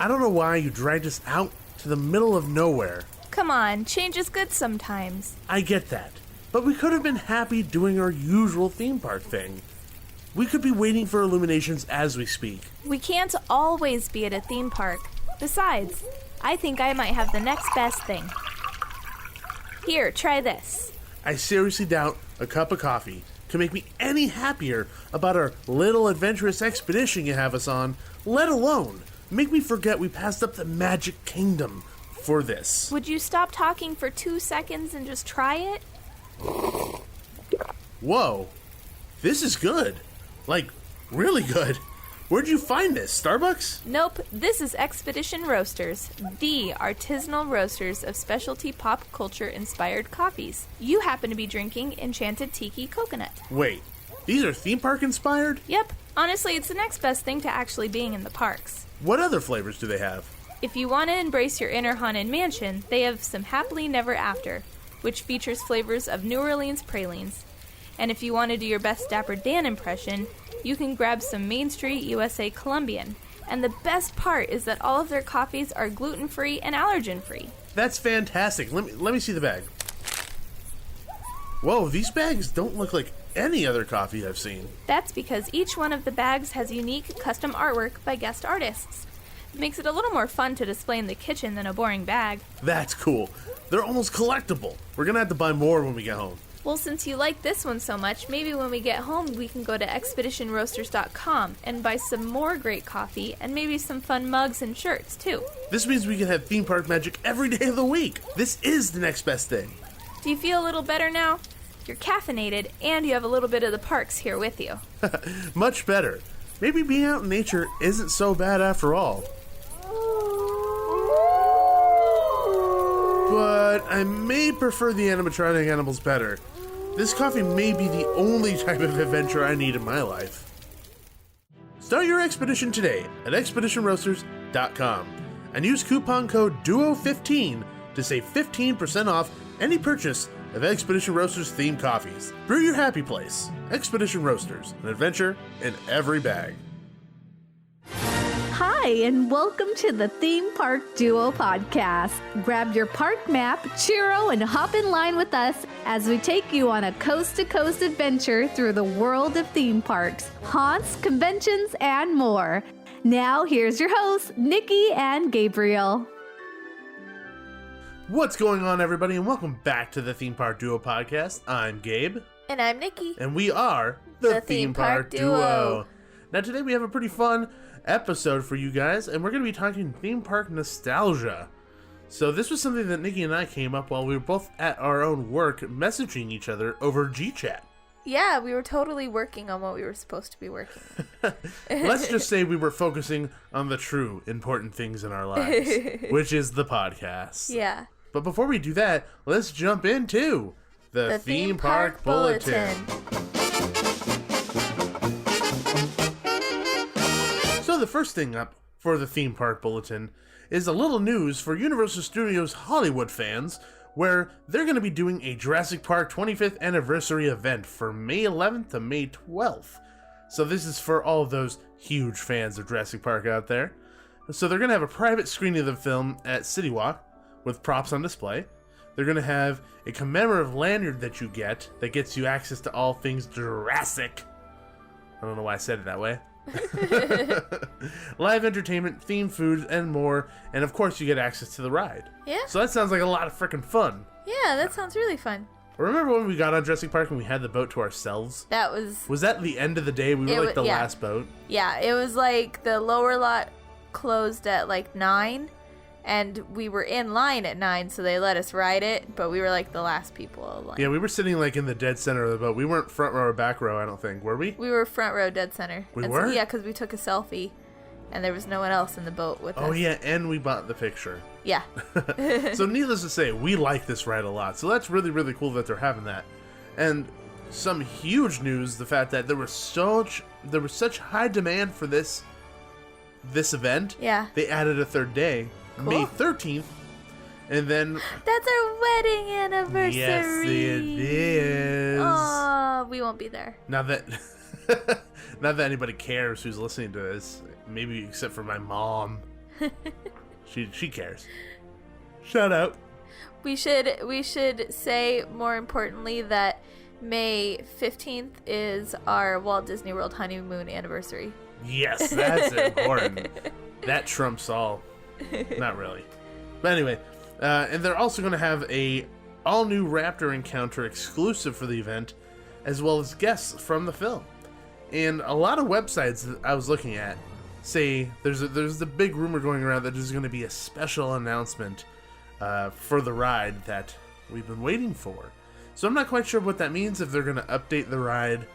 I don't know why you dragged us out to the middle of nowhere. Come on, change is good sometimes. I get that, but we could have been happy doing our usual theme park thing. We could be waiting for Illuminations as we speak. We can't always be at a theme park. Besides, I think I might have the next best thing. Here, try this. I seriously doubt a cup of coffee can make me any happier about our little adventurous expedition you have us on, let alone make me forget we passed up the Magic Kingdom for this. Would you stop talking for 2 seconds and just try it? Whoa, this is good. Like, really good. Where'd you find this, Starbucks? Nope, this is Expedition Roasters, the artisanal roasters of specialty pop culture inspired coffees. You happen to be drinking Enchanted Tiki Coconut. Wait, these are theme park inspired? Yep, honestly, it's the next best thing to actually being in the parks. What other flavors do they have? If you want to embrace your inner Haunted Mansion, they have some Happily Never After, which features flavors of New Orleans pralines. And if you want to do your best Dapper Dan impression, you can grab some Main Street USA Colombian. And the best part is that all of their coffees are gluten-free and allergen-free. That's fantastic. Let me see the bag. Whoa, these bags don't look like any other coffee I've seen. That's because each one of the bags has unique custom artwork by guest artists. It makes it a little more fun to display in the kitchen than a boring bag. That's cool. They're almost collectible. We're gonna have to buy more when we get home. Well, since you like this one so much, maybe when we get home we can go to expeditionroasters.com and buy some more great coffee and maybe some fun mugs and shirts, too. This means we can have theme park magic every day of the week. This is the next best thing. Do you feel a little better now? You're caffeinated and you have a little bit of the parks here with you. Much better. Maybe being out in nature isn't so bad after all. But I may prefer the animatronic animals better. This coffee may be the only type of adventure I need in my life. Start your expedition today at expeditionroasters.com and use coupon code DUO15 to save 15% off any purchase of Expedition Roasters themed coffees. Brew your happy place. Expedition Roasters, an adventure in every bag. Hi, and welcome to the Theme Park Duo podcast. Grab your park map, churro, and hop in line with us as we take you on a coast-to-coast adventure through the world of theme parks, haunts, conventions, and more. Now, here's your hosts, Nikki and Gabriel. What's going on, everybody, and welcome back to the Theme Park Duo podcast. I'm Gabe. And I'm Nikki. And we are the Theme Park Duo. Now, today we have a pretty fun episode for you guys, and we're going to be talking theme park nostalgia. So this was something that Nikki and I came up while we were both at our own work messaging each other over G-Chat. Yeah, we were totally working on what we were supposed to be working on. Let's just say we were focusing on the true important things in our lives, which is the podcast. Yeah. But before we do that, let's jump into the Theme Park Bulletin. So the first thing up for the Theme Park Bulletin is a little news for Universal Studios Hollywood fans, where they're going to be doing a Jurassic Park 25th anniversary event from May 11th to May 12th. So this is for all those huge fans of Jurassic Park out there. So they're going to have a private screening of the film at City Walk with props on display. They're going to have a commemorative lanyard that you get that gets you access to all things Jurassic. I don't know why I said it that way. Live entertainment, themed food, and more, and of course you get access to the ride. Yeah. So that sounds like a lot of freaking fun. Yeah, that sounds really fun. Remember when we got on Jurassic Park and we had the boat to ourselves? That was... Was that the end of the day? We were like the last boat? Yeah, it was like the lower lot closed at like 9, and we were in line at 9, so they let us ride it, but we were like the last people in line. Yeah, we were sitting like in the dead center of the boat. We weren't front row or back row, I don't think. Were we? We were front row, dead center. We were? Yeah, because we took a selfie, and there was no one else in the boat with us. Oh yeah, and we bought the picture. Yeah. So needless to say, we like this ride a lot. So that's really, really cool that they're having that. And some huge news, the fact that there was such high demand for this event. Yeah. They added a third day, Cool. May 13th, and then... That's our wedding anniversary! Yes, it is! Oh, we won't be there. Not that anybody cares who's listening to this, maybe except for my mom. She cares. Shout out. We should say, more importantly, that May 15th is our Walt Disney World honeymoon anniversary. Yes, that's important. That trumps all. Not really. But anyway, and they're also going to have a all-new Raptor encounter exclusive for the event, as well as guests from the film. And a lot of websites that I was looking at say there's the big rumor going around that there's going to be a special announcement for the ride that we've been waiting for. So I'm not quite sure what that means, if they're going to update the ride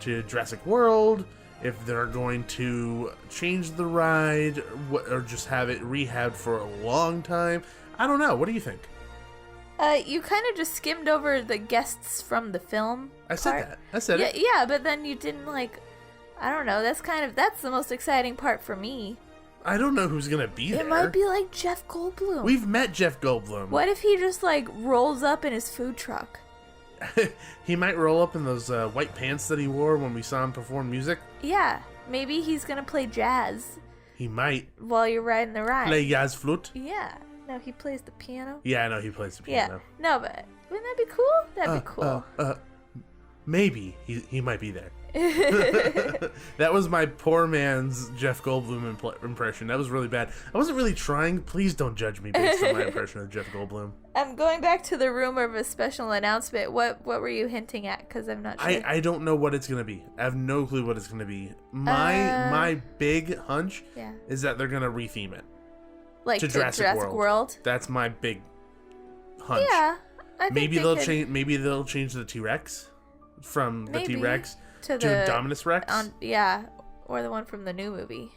to Jurassic World, if they're going to change the ride, or just have it rehabbed for a long time. I don't know. What do you think? You kind of just skimmed over the guests from the film. I said it. Yeah, but then you didn't, like, I don't know. That's the most exciting part for me. I don't know who's gonna be there. It might be like Jeff Goldblum. We've met Jeff Goldblum. What if he just, like, rolls up in his food truck? He might roll up in those white pants that he wore when we saw him perform music. Yeah, maybe he's gonna play jazz. He might. While you're riding the ride. Play jazz flute. Yeah. No, he plays the piano. Yeah, I know he plays the piano. Yeah. No, but wouldn't that be cool? That'd be cool. Maybe he might be there. That was my poor man's Jeff Goldblum impression. That was really bad. I wasn't really trying. Please don't judge me based on my impression of Jeff Goldblum. I'm going back to the rumor of a special announcement. What were you hinting at? Because I'm not sure. I don't know what it's going to be. I have no clue what it's going to be. My big hunch is that they're going to retheme it. Like to Jurassic World? That's my big hunch. Yeah. I think Maybe they'll change the T-Rex from the T-Rex to Dominus Rex. Or the one from the new movie.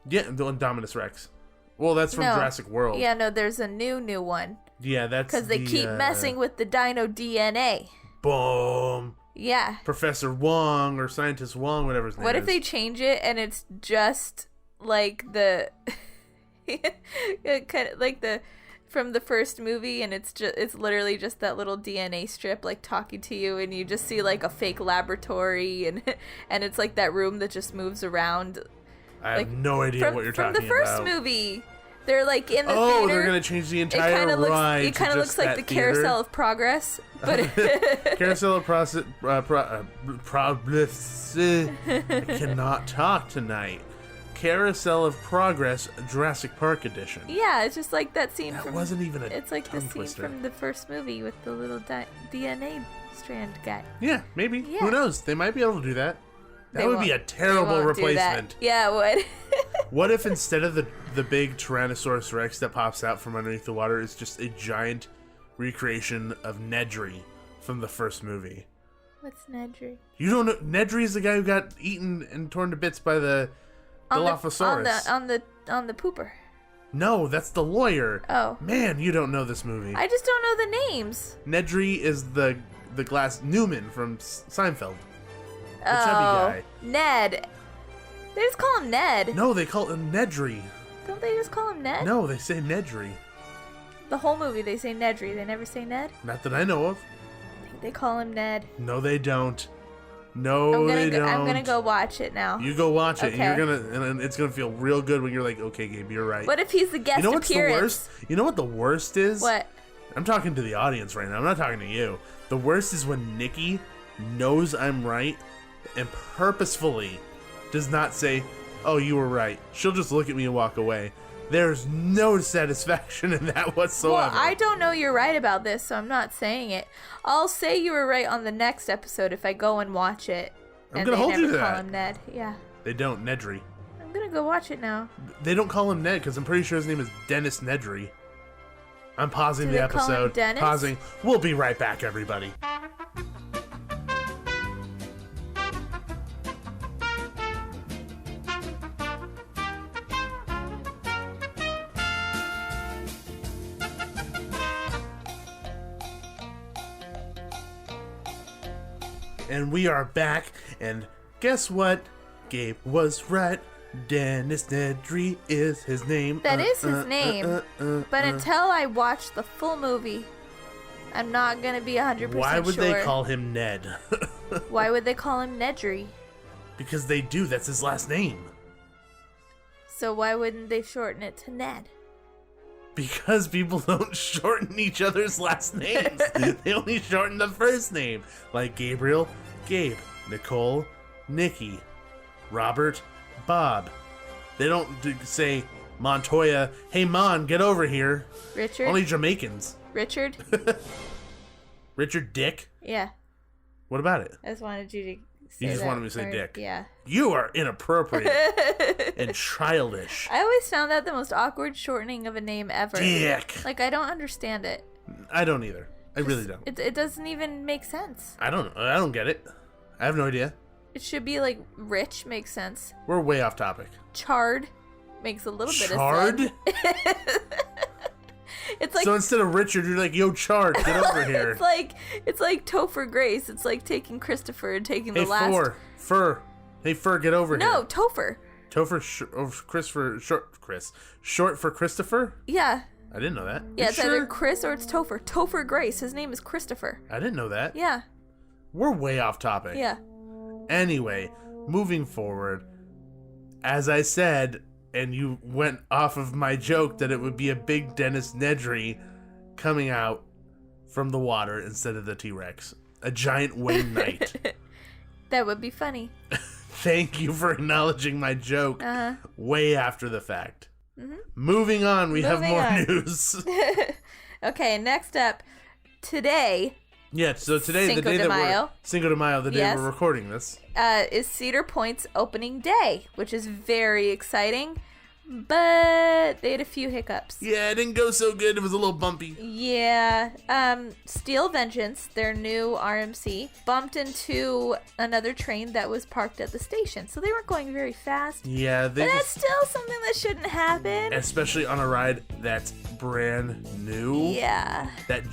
Yeah, the one Dominus Rex. Well, that's from Jurassic World. Yeah, no, there's a new one. Yeah, that's because they keep messing with the dino DNA. Boom. Yeah. Professor Wong or Scientist Wong, whatever his name is. What if they change it and it's just like the kind of like the from the first movie, and it's literally just that little DNA strip like talking to you, and you just see like a fake laboratory, and it's like that room that just moves around. I have no idea what you're talking about. From the first movie, they're like in the theater. Oh, they're gonna change the entire ride. It kind of looks like the Carousel of Progress, but Carousel of Progress. I cannot talk tonight. Carousel of Progress, Jurassic Park edition. Yeah, it's just like that scene. That wasn't even a It's like the scene twister from the first movie with the little DNA strand guy. Yeah, maybe. Yeah. Who knows? They might be able to do that. That would be a terrible replacement. Yeah, it would. What if instead of the big Tyrannosaurus Rex that pops out from underneath the water is just a giant recreation of Nedry from the first movie? What's Nedry? You don't know? Nedry is the guy who got eaten and torn to bits by the Dilophosaurus. On the pooper. No, that's the lawyer. Oh. Man, you don't know this movie. I just don't know the names. Nedry is the glass Newman from Seinfeld. The chubby guy. Ned. They just call him Ned. No, they call him Nedry. Don't they just call him Ned? No, they say Nedry. The whole movie they say Nedry. They never say Ned? Not that I know of. I think they call him Ned. No, they don't. No, they don't. I'm gonna go watch it now. You go watch it, okay. and it's gonna feel real good when you're like, okay, Gabe, you're right. What if he's the guest appearance? The worst? You know what the worst is? What? I'm talking to the audience right now. I'm not talking to you. The worst is when Nikki knows I'm right and purposefully does not say, oh, you were right. She'll just look at me and walk away. There's no satisfaction in that whatsoever. Well, I don't know you're right about this, so I'm not saying it. I'll say you were right on the next episode if I go and watch it. I'm going to hold you to that. They never call him Ned. Yeah. They don't. Nedry. I'm going to go watch it now. They don't call him Ned because I'm pretty sure his name is Dennis Nedry. I'm pausing the episode. Call him Dennis? Pausing. We'll be right back, everybody. And we are back, and guess what? Gabe was right. Dennis Nedry is his name. That is his name. But until I watch the full movie, I'm not going to be 100% sure. Why would they call him Ned? Why would they call him Nedry? Because they do. That's his last name. So why wouldn't they shorten it to Ned? Because people don't shorten each other's last names. They only shorten the first name. Like Gabriel, Gabe, Nicole, Nikki, Robert, Bob. They don't say Montoya, hey Mon, get over here. Richard? Only Jamaicans. Richard? Richard Dick? Yeah. What about it? I just wanted you to say You just that wanted me to say part. Dick. Yeah. You are inappropriate and childish. I always found that the most awkward shortening of a name ever. Dick. Like, I don't understand it. I don't either. I really don't. It doesn't even make sense. I don't get it. I have no idea. It should be like Rich makes sense. We're way off topic. Chard makes a little bit of Chard? sense. It's like So instead of Richard, you're like, yo, Chard, get over here. it's like Topher Grace. It's like taking Christopher and taking Hey, the last. Fur. Hey, Fur, get over here. No, Topher. Topher, Christopher, short for Christopher? Yeah. I didn't know that. Yeah, You it's sure? either Chris or it's Topher. Topher Grace. His name is Christopher. I didn't know that. Yeah. We're way off topic. Yeah. Anyway, moving forward, as I said, and you went off of my joke that it would be a big Dennis Nedry coming out from the water instead of the T-Rex. A giant Wayne Knight. That would be funny. Thank you for acknowledging my joke way after the fact. Mm-hmm. Moving on, we have more news. Okay, next up, today. Yeah, so today, Cinco the day de that Mayo. we're Cinco de Mayo, the day Yes. we're recording this. Is Cedar Point's opening day, which is very exciting, but they had a few hiccups. Yeah, it didn't go so good. It was a little bumpy. Yeah. Steel Vengeance, their new RMC, bumped into another train that was parked at the station, so they weren't going very fast. Yeah, But that's still something that shouldn't happen. especially on a ride that's brand new. Yeah. That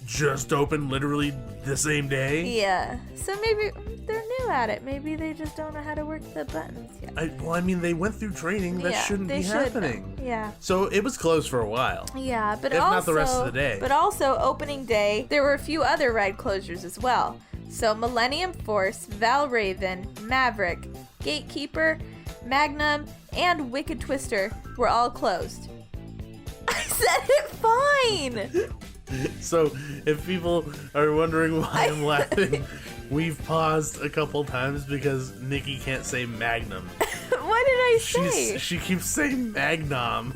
just opened literally the same day. Yeah. So maybe they're new at it. Maybe they just don't know how to work the buttons yet. I mean, they went through training. That shouldn't be happening. Yeah. So it was closed for a while. Yeah, but If also not the rest of the day. But also opening day, there were a few other ride closures as well. So Millennium Force, Valraven, Maverick, Gatekeeper, Magnum, and Wicked Twister were all closed. I said it fine. So if people are wondering why I'm laughing, we've paused a couple times because Nikki can't say Magnum. What did I say? She keeps saying Magnum.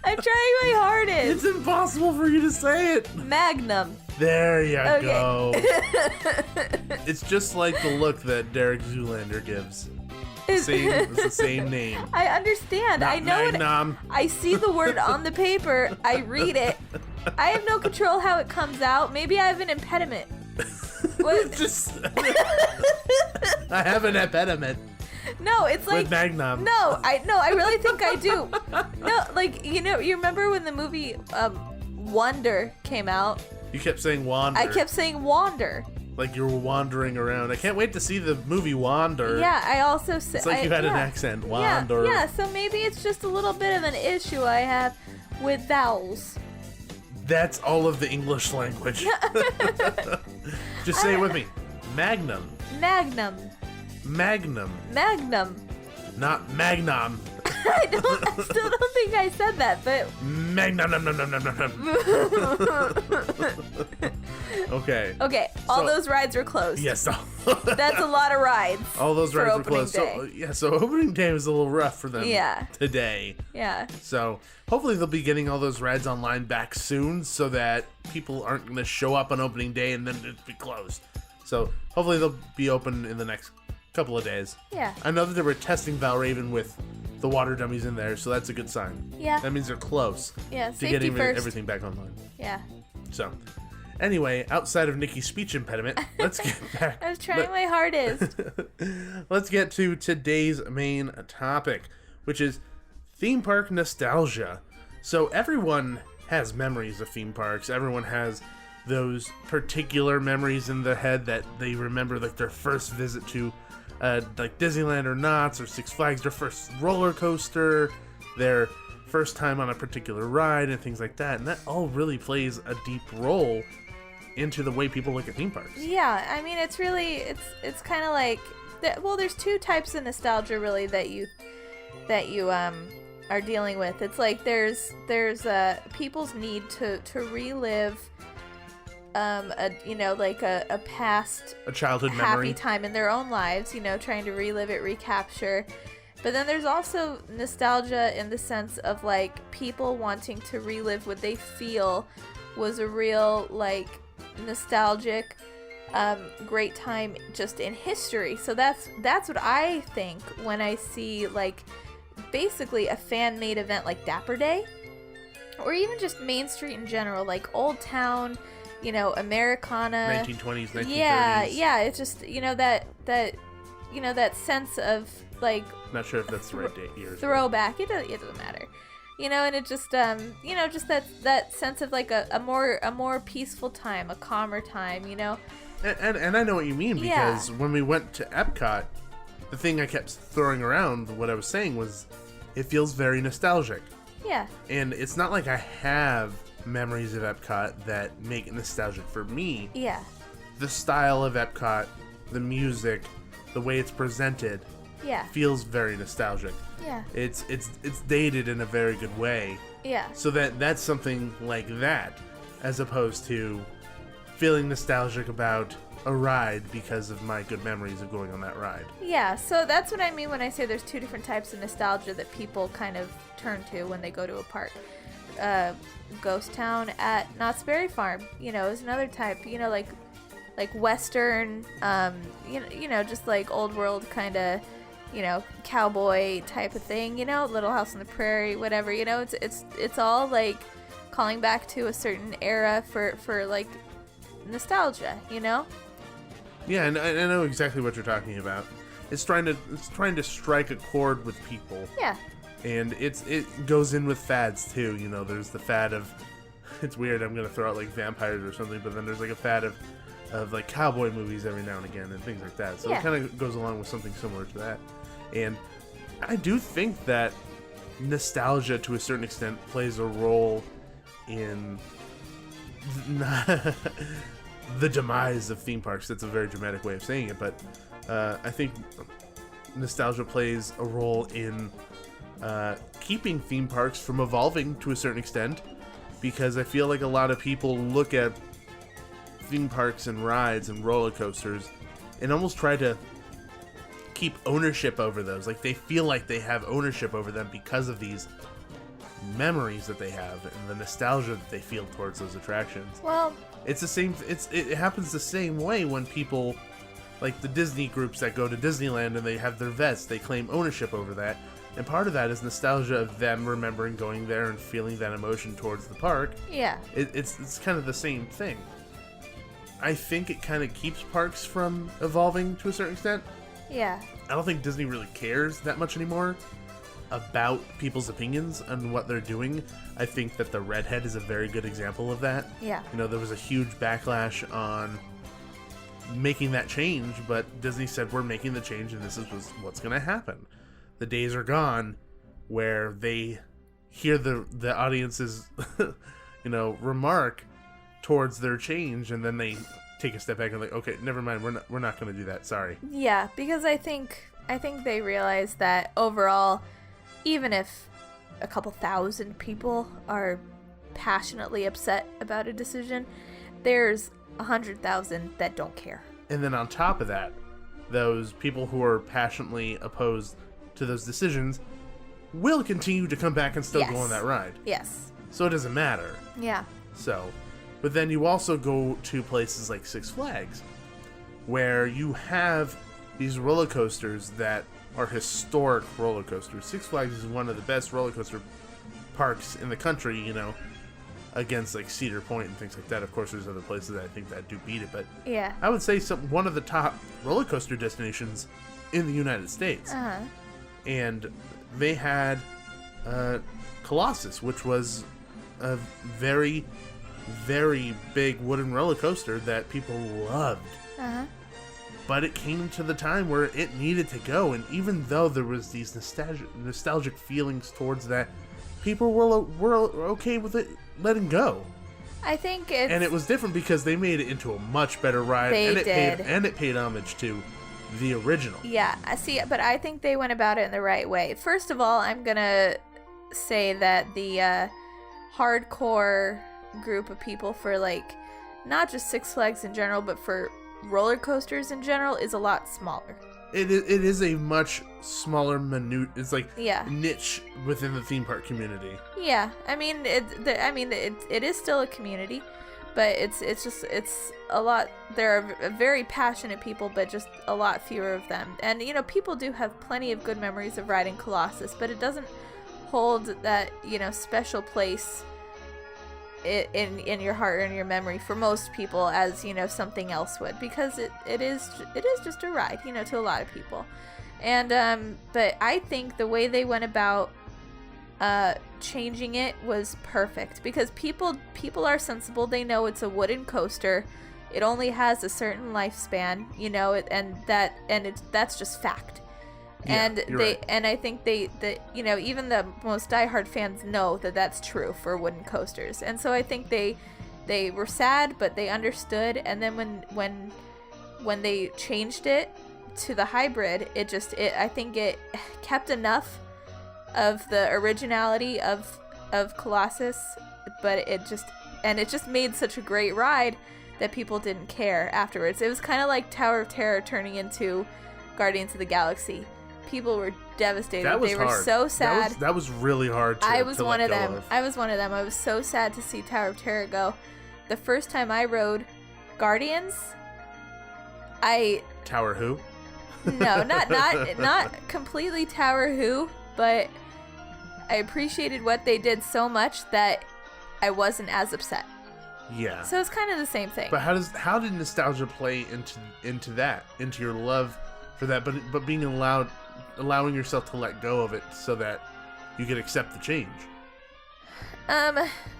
I'm trying my hardest. It's impossible for you to say it. Magnum. There you Okay. go. It's just like the look that Derek Zoolander gives. It's the same name. I understand. Not I know it. Magnum. I see the word on the paper. I read it. I have no control how it comes out. Maybe I have an impediment. What? I have an impediment No, it's like with Magnum. No, I really think I do. No, like you remember when the movie Wonder came out? You kept saying Wander. I kept saying Wander. Like you were wandering around. I can't wait to see the movie Wander. Yeah, I also said It's like you had an accent. Wander. Yeah, so maybe it's just a little bit of an issue I have with vowels. That's all of the English language. Just say it with me. Magnum. Magnum. Magnum. Magnum. Not Magnum. I still don't think I said that, but Magnum. Nom, nom, nom, nom, nom, nom. Okay. okay, all So- those rides are closed. Yes. That's a lot of rides. All those for rides were opening closed. day. So opening day was a little rough for them Yeah. today. Yeah. So hopefully they'll be getting all those rides online back soon so that people aren't going to show up on opening day and then it'll be closed. So hopefully they'll be open in the next couple of days. Yeah. I know that they were testing Valraven with the water dummies in there, so that's a good sign. Yeah. That means they're close Yeah, to safety getting first. everything back online. Yeah. So anyway, outside of Nikki's speech impediment, let's get back. I was trying my hardest. Let's get to today's main topic, which is theme park nostalgia. So everyone has memories of theme parks. Everyone has those particular memories in their head that they remember, like their first visit to like Disneyland or Knott's or Six Flags, their first roller coaster, their first time on a particular ride and things like that. And that all really plays a deep role into the way people look at theme parks. Yeah, I mean, it's really, it's kind of like there's two types of nostalgia really that you are dealing with. It's like there's people's need to relive a past childhood happy memory time in their own lives, trying to relive it, recapture. But then there's also nostalgia in the sense of like people wanting to relive what they feel was a real like nostalgic great time just in history. So that's what I think when I see like basically a fan-made event like Dapper Day, or even just Main Street in general, like Old Town, Americana, 1920s, 1930s. Yeah, it's just that sense of like, not sure if that's the right date here. Throwback. It doesn't matter. And it just just that sense of like a more peaceful time, a calmer time, And I know what you mean, because when we went to Epcot, the thing I kept throwing around, what I was saying was, it feels very nostalgic. Yeah. And it's not like I have memories of Epcot that make it nostalgic for me. Yeah. The style of Epcot, the music, the way it's presented, feels very nostalgic. Yeah. It's dated in a very good way. Yeah. So that's something like that, as opposed to feeling nostalgic about a ride because of my good memories of going on that ride. Yeah, so that's what I mean when I say there's two different types of nostalgia that people kind of turn to when they go to a park. Ghost Town at Knott's Berry Farm, is another type, like Western, just like old world kind of, cowboy type of thing, Little House on the Prairie, whatever, it's all like calling back to a certain era for like nostalgia, Yeah, and I know exactly what you're talking about. It's trying to strike a chord with people. Yeah. And it goes in with fads too. There's the fad of, it's weird, I'm gonna throw out like vampires or something, but then there's like a fad of like cowboy movies every now and again and things like that. So it kind of goes along with something similar to that. And I do think that nostalgia to a certain extent plays a role in the demise of theme parks. That's a very dramatic way of saying it, but I think nostalgia plays a role in keeping theme parks from evolving to a certain extent, because I feel like a lot of people look at theme parks and rides and roller coasters and almost try to keep ownership over those. Like they feel like they have ownership over them because of these memories that they have and the nostalgia that they feel towards those attractions. Well, it's the same. It happens the same way when people, like the Disney groups that go to Disneyland and they have their vests, they claim ownership over that, and part of that is nostalgia of them remembering going there and feeling that emotion towards the park. Yeah. It's kind of the same thing. I think it kind of keeps parks from evolving to a certain extent. Yeah. I don't think Disney really cares that much anymore about people's opinions on what they're doing. I think that the Redhead is a very good example of that. Yeah. There was a huge backlash on making that change, but Disney said, we're making the change and this is what's going to happen. The days are gone where they hear the audience's remark towards their change, and then they take a step back and like, okay, never mind, we're not going to do that, sorry. Yeah, because I think they realize that overall, even if a couple thousand people are passionately upset about a decision, there's 100,000 that don't care. And then on top of that, those people who are passionately opposed to those decisions will continue to come back and still go on that ride. Yes. So it doesn't matter. Yeah. So, but then you also go to places like Six Flags, where you have these roller coasters that are historic roller coasters. Six Flags is one of the best roller coaster parks in the country, against like Cedar Point and things like that. Of course, there's other places that I think that do beat it, but yeah, I would say one of the top roller coaster destinations in the United States. Uh-huh. And they had Colossus, which was a very, very big wooden roller coaster that people loved. Uh-huh. But it came to the time where it needed to go, and even though there was these nostalgic feelings towards that, people were okay with it letting go. I think and it was different because they made it into a much better ride, They and did. It paid homage to the original. Yeah, I see, but I think they went about it in the right way. First of all, I'm gonna say that the hardcore group of people for, like, not just Six Flags in general, but for roller coasters in general is a lot smaller. It is a much smaller minute. It's like Yeah. niche within the theme park community. Yeah, I mean, it is still a community, but it's a lot. There are very passionate people, but just a lot fewer of them. And you know, people do have plenty of good memories of riding Colossus, but it doesn't hold that, you know, special place in your heart or in your memory for most people as, you know, something else would, because it is just a ride, you know, to a lot of people. And but I think the way they went about changing it was perfect, because people are sensible. They know it's a wooden coaster. It only has a certain lifespan, you know, that's just fact. Yeah, And right. and I think that you know, even the most diehard fans know that that's true for wooden coasters. And so I think they were sad, but they understood. And then when they changed it to the hybrid, I think it kept enough of the originality of Colossus, but it just made such a great ride that people didn't care afterwards. It was kind of like Tower of Terror turning into Guardians of the Galaxy. People were devastated. That was they were hard. so sad. That was really hard to I was to one let of go them. of. I was one of them. I was so sad to see Tower of Terror go. The first time I rode Guardians, Tower who? no, not completely Tower Who, but I appreciated what they did so much that I wasn't as upset. Yeah. So it's kind of the same thing. But how did nostalgia play into your love for that, but being allowing yourself to let go of it so that you could accept the change?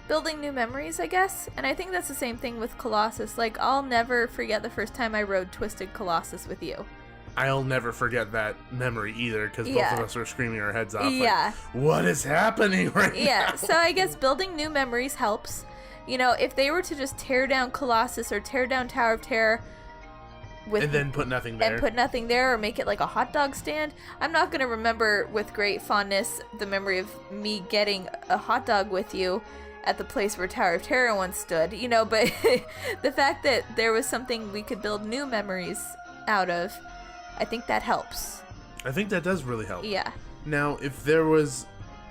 Building new memories, I guess. And I think that's the same thing with Colossus. Like, I'll never forget the first time I rode Twisted Colossus with you. I'll never forget that memory either, because both of us were screaming our heads off. Yeah. Like, what is happening right now? Yeah, so I guess building new memories helps. You know, if they were to just tear down Colossus or tear down Tower of Terror And then put nothing there. or make it like a hot dog stand, I'm not going to remember with great fondness the memory of me getting a hot dog with you at the place where Tower of Terror once stood, you know, but the fact that there was something we could build new memories out of, I think that helps. I think that does really help. Yeah. Now, if there was,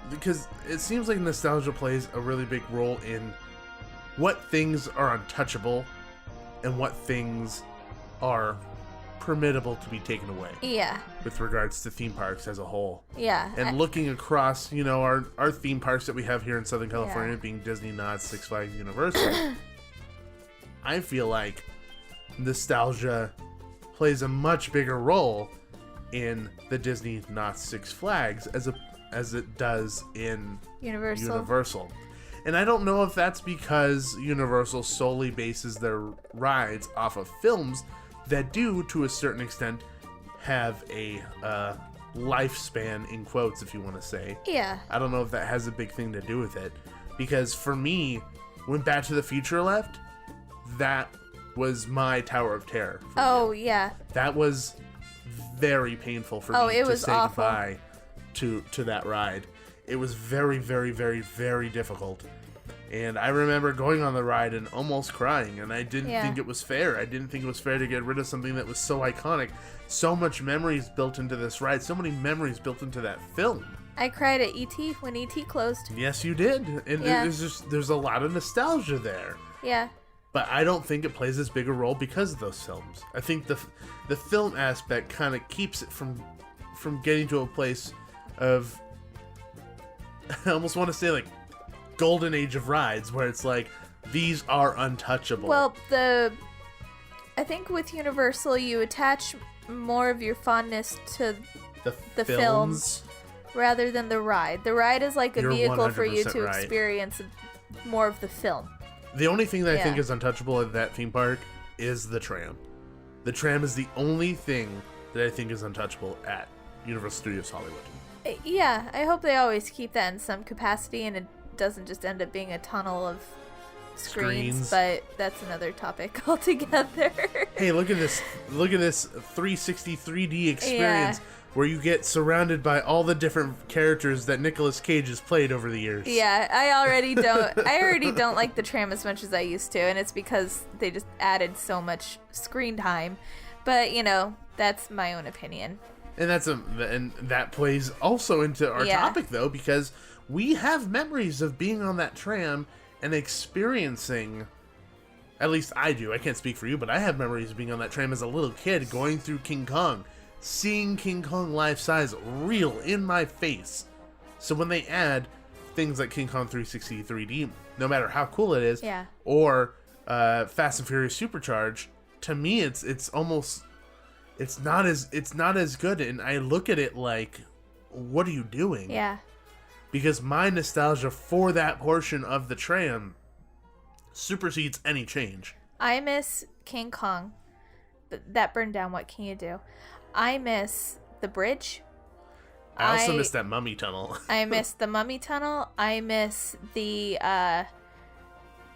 because it seems like nostalgia plays a really big role in what things are untouchable and what things are permittable to be taken away. Yeah. With regards to theme parks as a whole. Yeah. And looking across, you know, our theme parks that we have here in Southern California, Yeah. being Disney, Knott, Six Flags, Universal, I feel like nostalgia plays a much bigger role in the Disney, Knott, Six Flags as it does in Universal. And I don't know if that's because Universal solely bases their rides off of films that do, to a certain extent, have a lifespan, in quotes, if you want to say. Yeah. I don't know if that has a big thing to do with it. Because for me, when Back to the Future left, that was my Tower of Terror. Oh, yeah. That was very painful for me it to was say awful. goodbye to that ride. It was very, very, very, very difficult. And I remember going on the ride and almost crying, and I didn't think it was fair. I didn't think it was fair to get rid of something that was so iconic. So much memories built into this ride. So many memories built into that film. I cried at E.T. when E.T. closed. Yes, you did. And there's a lot of nostalgia there. Yeah. But I don't think it plays as big a role because of those films. I think the film aspect kind of keeps it from getting to a place of, I almost want to say, like, golden age of rides, where it's like, these are untouchable. Well, I think with Universal, you attach more of your fondness to the films rather than the ride. The ride is like a You're vehicle for you 100% to right. experience more of the film. The only thing that I think Yeah. is untouchable at that theme park is the tram. The tram is the only thing that I think is untouchable at Universal Studios Hollywood. Yeah, I hope they always keep that in some capacity and it doesn't just end up being a tunnel of Screens. But that's another topic altogether. Hey, look at this 360 3D experience where you get surrounded by all the different characters that Nicolas Cage has played over the years. Yeah, I already don't like the tram as much as I used to, and it's because they just added so much screen time. But, that's my own opinion. And that plays also into our topic, though, because we have memories of being on that tram and experiencing, at least I do, I can't speak for you, but I have memories of being on that tram as a little kid, going through King Kong, seeing King Kong life-size real in my face. So when they add things like King Kong 360 3D, no matter how cool it is, or Fast and Furious Supercharged, to me it's almost, it's not as good, and I look at it like, what are you doing? Yeah. Because my nostalgia for that portion of the tram supersedes any change. I miss King Kong, but that burned down. What can you do? I miss the bridge. I also miss that mummy tunnel. I miss the mummy tunnel. I miss the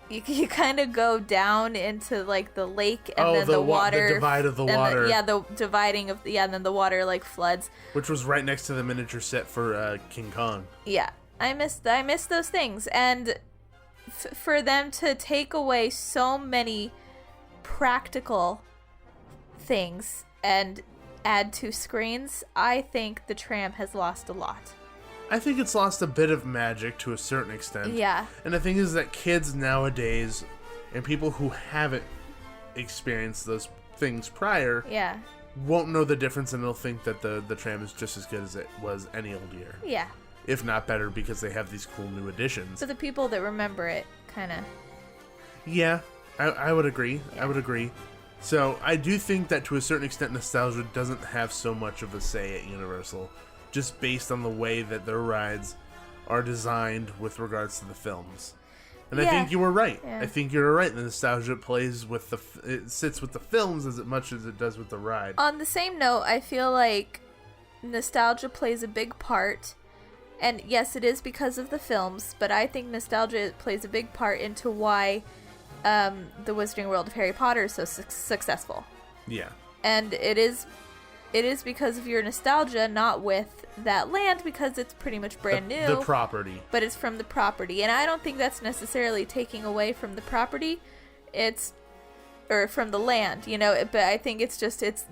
you kind of go down into like the lake, and then the water, the divide of the water. The dividing of and then the water like floods, which was right next to the miniature set for King Kong. Yeah, I miss those things, and for them to take away so many practical things and add 2 screens, I think the tram has lost a lot. I think it's lost a bit of magic to a certain extent. Yeah. And the thing is that kids nowadays, and people who haven't experienced those things prior, won't know the difference, and they'll think that the tram is just as good as it was any old year. Yeah. If not better, because they have these cool new additions. So the people that remember it, kind of. Yeah, I would agree. Yeah. I would agree. So I do think that to a certain extent, nostalgia doesn't have so much of a say at Universal, just based on the way that their rides are designed with regards to the films. And I think you were right. Yeah. I think you're right. The nostalgia plays with it sits with the films as much as it does with the ride. On the same note, I feel like nostalgia plays a big part. And yes, it is because of the films, but I think nostalgia plays a big part into why the Wizarding World of Harry Potter is so successful. Yeah. And it is because of your nostalgia, not with that land, because it's pretty much brand new. The property. But it's from the property. And I don't think that's necessarily taking away from the property. Or from the land, but I think it's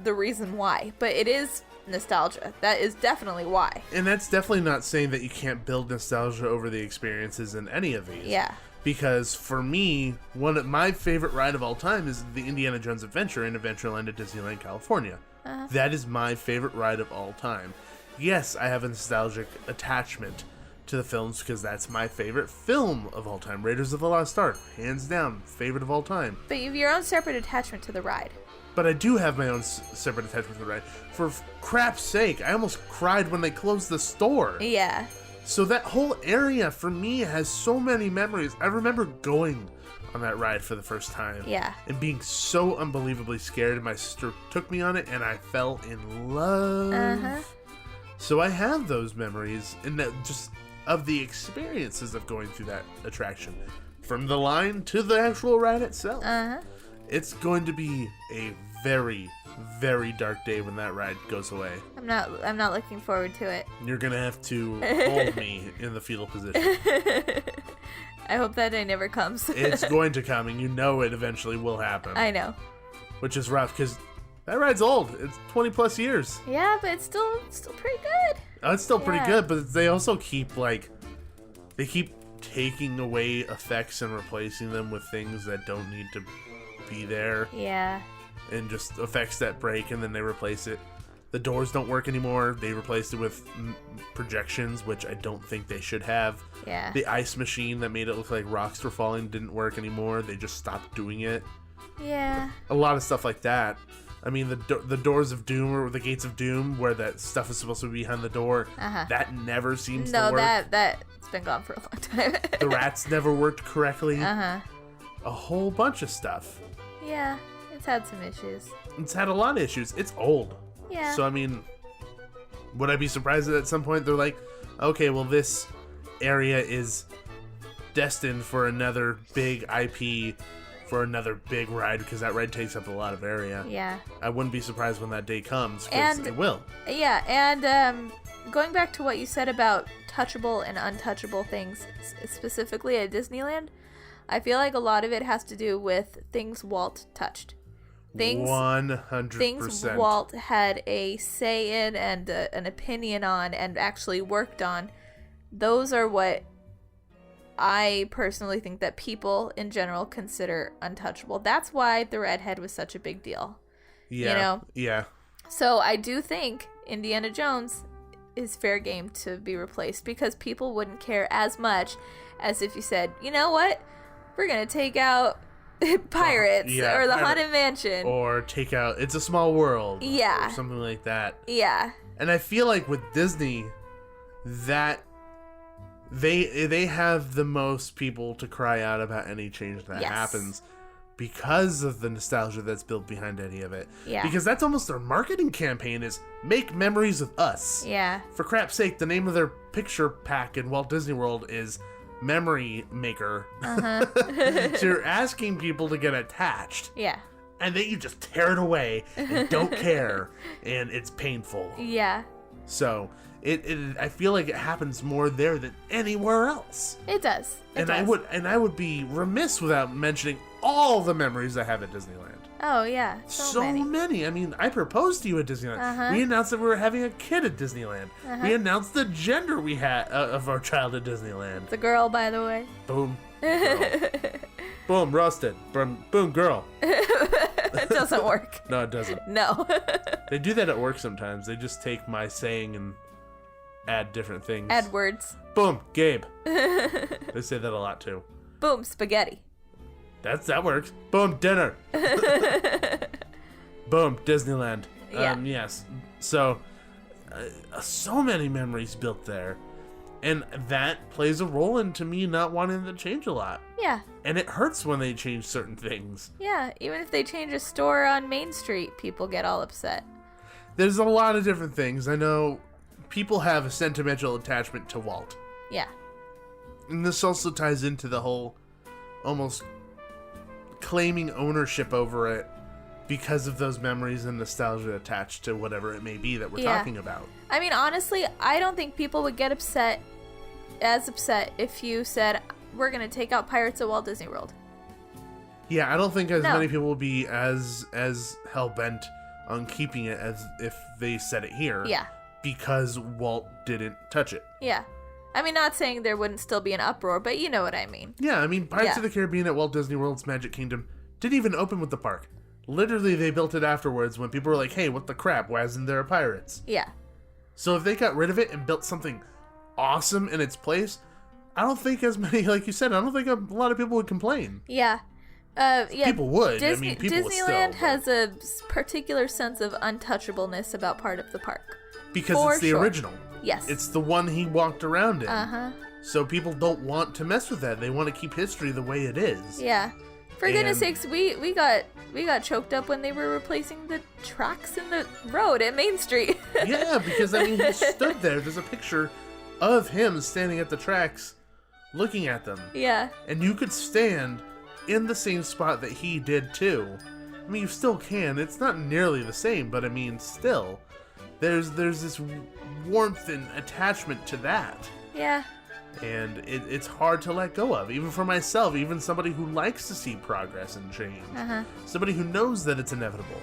the reason why. But it is nostalgia. That is definitely why. And that's definitely not saying that you can't build nostalgia over the experiences in any of these. Yeah. Because for me, one of my favorite ride of all time is the Indiana Jones Adventure in Adventureland at Disneyland, California. Uh-huh. That is my favorite ride of all time. Yes, I have a nostalgic attachment to the films because that's my favorite film of all time. Raiders of the Lost Ark, hands down, favorite of all time. But you have your own separate attachment to the ride. But I do have my own separate attachment to the ride. For crap's sake, I almost cried when they closed the store. Yeah. So that whole area, for me, has so many memories. I remember going on that ride for the first time. Yeah. And being so unbelievably scared. And my sister took me on it, and I fell in love. Uh-huh. So I have those memories, and that just of the experiences of going through that attraction. From the line to the actual ride itself. Uh-huh. It's going to be a very, very dark day when that ride goes away. I'm not looking forward to it. You're gonna have to hold me in the fetal position. I hope that day never comes. It's going to come, and you know it eventually will happen. I know. Which is rough, because that ride's old. It's 20 plus years. Yeah, but it's still pretty good. Oh, it's still pretty good, but they also keep taking away effects and replacing them with things that don't need to be there. Yeah. And just effects that break, and then they replace it. The doors don't work anymore. They replaced it with projections, which I don't think they should have. Yeah. The ice machine that made it look like rocks were falling didn't work anymore. They just stopped doing it. Yeah. A lot of stuff like that. I mean, the doors of doom, or the gates of doom, where that stuff is supposed to be behind the door, that never seems to work. No, that's been gone for a long time. The rats never worked correctly. Uh-huh. A whole bunch of stuff. Yeah, it's had some issues. It's had a lot of issues. It's old. Yeah. So, I mean, would I be surprised that at some point they're like, okay, well, this area is destined for another big IP, for another big ride, because that ride takes up a lot of area. Yeah. I wouldn't be surprised when that day comes, because it will. Yeah, and going back to what you said about touchable and untouchable things, specifically at Disneyland, I feel like a lot of it has to do with things Walt touched. 100%. Things Walt had a say in and an opinion on and actually worked on. Those are what I personally think that people in general consider untouchable. That's why the redhead was such a big deal. Yeah. You know? Yeah. So I do think Indiana Jones is fair game to be replaced, because people wouldn't care as much as if you said, you know what? We're going to take out Pirates or the Haunted Mansion. Or take out It's a Small World. Yeah. Or something like that. Yeah. And I feel like with Disney, that they have the most people to cry out about any change that happens, because of the nostalgia that's built behind any of it. Yeah. Because that's almost their marketing campaign, is make memories with us. Yeah. For crap's sake, the name of their picture pack in Walt Disney World is Memory Maker. So you're asking people to get attached. Yeah. And then you just tear it away and don't care, and it's painful. Yeah. So I feel like it happens more there than anywhere else. It does. I would be remiss without mentioning all the memories I have at Disneyland. Oh yeah, so many. I mean, I proposed to you at Disneyland. We announced that we were having a kid at Disneyland. We announced the gender we had of our child at Disneyland. The girl, by the way. Boom. Boom, roasted. Boom, girl. It doesn't work. No, it doesn't. No. They do that at work sometimes. They just take my saying and add different things. Add words. Boom, Gabe. They say that a lot too. Boom, spaghetti. That works. Boom, dinner. Boom, Disneyland. Yeah. Yes. So, so many memories built there. And that plays a role into me not wanting to change a lot. Yeah. And it hurts when they change certain things. Yeah, even if they change a store on Main Street, people get all upset. There's a lot of different things. I know people have a sentimental attachment to Walt. Yeah. And this also ties into the whole almost claiming ownership over it because of those memories and nostalgia attached to whatever it may be that we're talking about. I mean, honestly, I don't think people would get upset if you said, we're going to take out Pirates at Walt Disney World. Yeah, I don't think as many people will be as hell-bent on keeping it as if they said it here. Yeah. Because Walt didn't touch it. Yeah. I mean, not saying there wouldn't still be an uproar, but you know what I mean. Yeah, I mean, Pirates of the Caribbean at Walt Disney World's Magic Kingdom didn't even open with the park. Literally, they built it afterwards when people were like, hey, what the crap? Why isn't there a Pirates? Yeah. So if they got rid of it and built something awesome in its place, I don't think as many, like you said, I don't think a lot of people would complain. Yeah. People would. Disneyland has a particular sense of untouchableness about part of the park. Because it's the original. Yes. It's the one he walked around in. Uh-huh. So people don't want to mess with that. They want to keep history the way it is. Yeah. For goodness sakes, we got choked up when they were replacing the tracks in the road at Main Street. Yeah, because I mean, he stood there. There's a picture of him standing at the tracks looking at them. Yeah. And you could stand in the same spot that he did too. I mean, you still can. It's not nearly the same, but I mean, still. There's this warmth and attachment to that. Yeah. And it's hard to let go of, even for myself, even somebody who likes to see progress and change. Uh-huh. Somebody who knows that it's inevitable.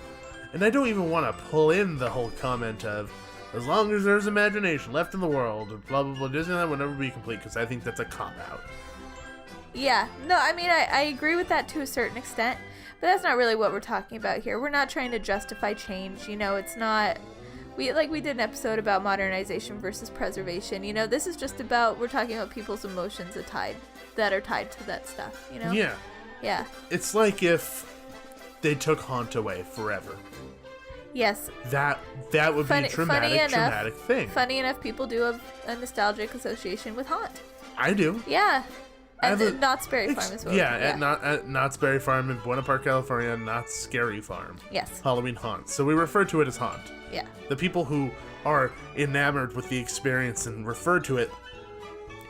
And I don't even want to pull in the whole comment of, as long as there's imagination left in the world, blah, blah, blah, Disneyland will never be complete, because I think that's a cop-out. Yeah. No, I mean, I agree with that to a certain extent, but that's not really what we're talking about here. We're not trying to justify change. You know, it's not... We did an episode about modernization versus preservation. You know, this is just about, we're talking about people's emotions that are tied to that stuff, you know? Yeah. Yeah. It's like if they took Haunt away forever. Yes. That would be a traumatic thing. Funny enough, people do have a nostalgic association with Haunt. I do. Yeah. And Knott's Berry Farm as well. Yeah, at Knott's Berry Farm in Buena Park, California, Knott's Scary Farm. Yes. Halloween Haunt. So we refer to it as Haunt. Yeah. The people who are enamored with the experience and refer to it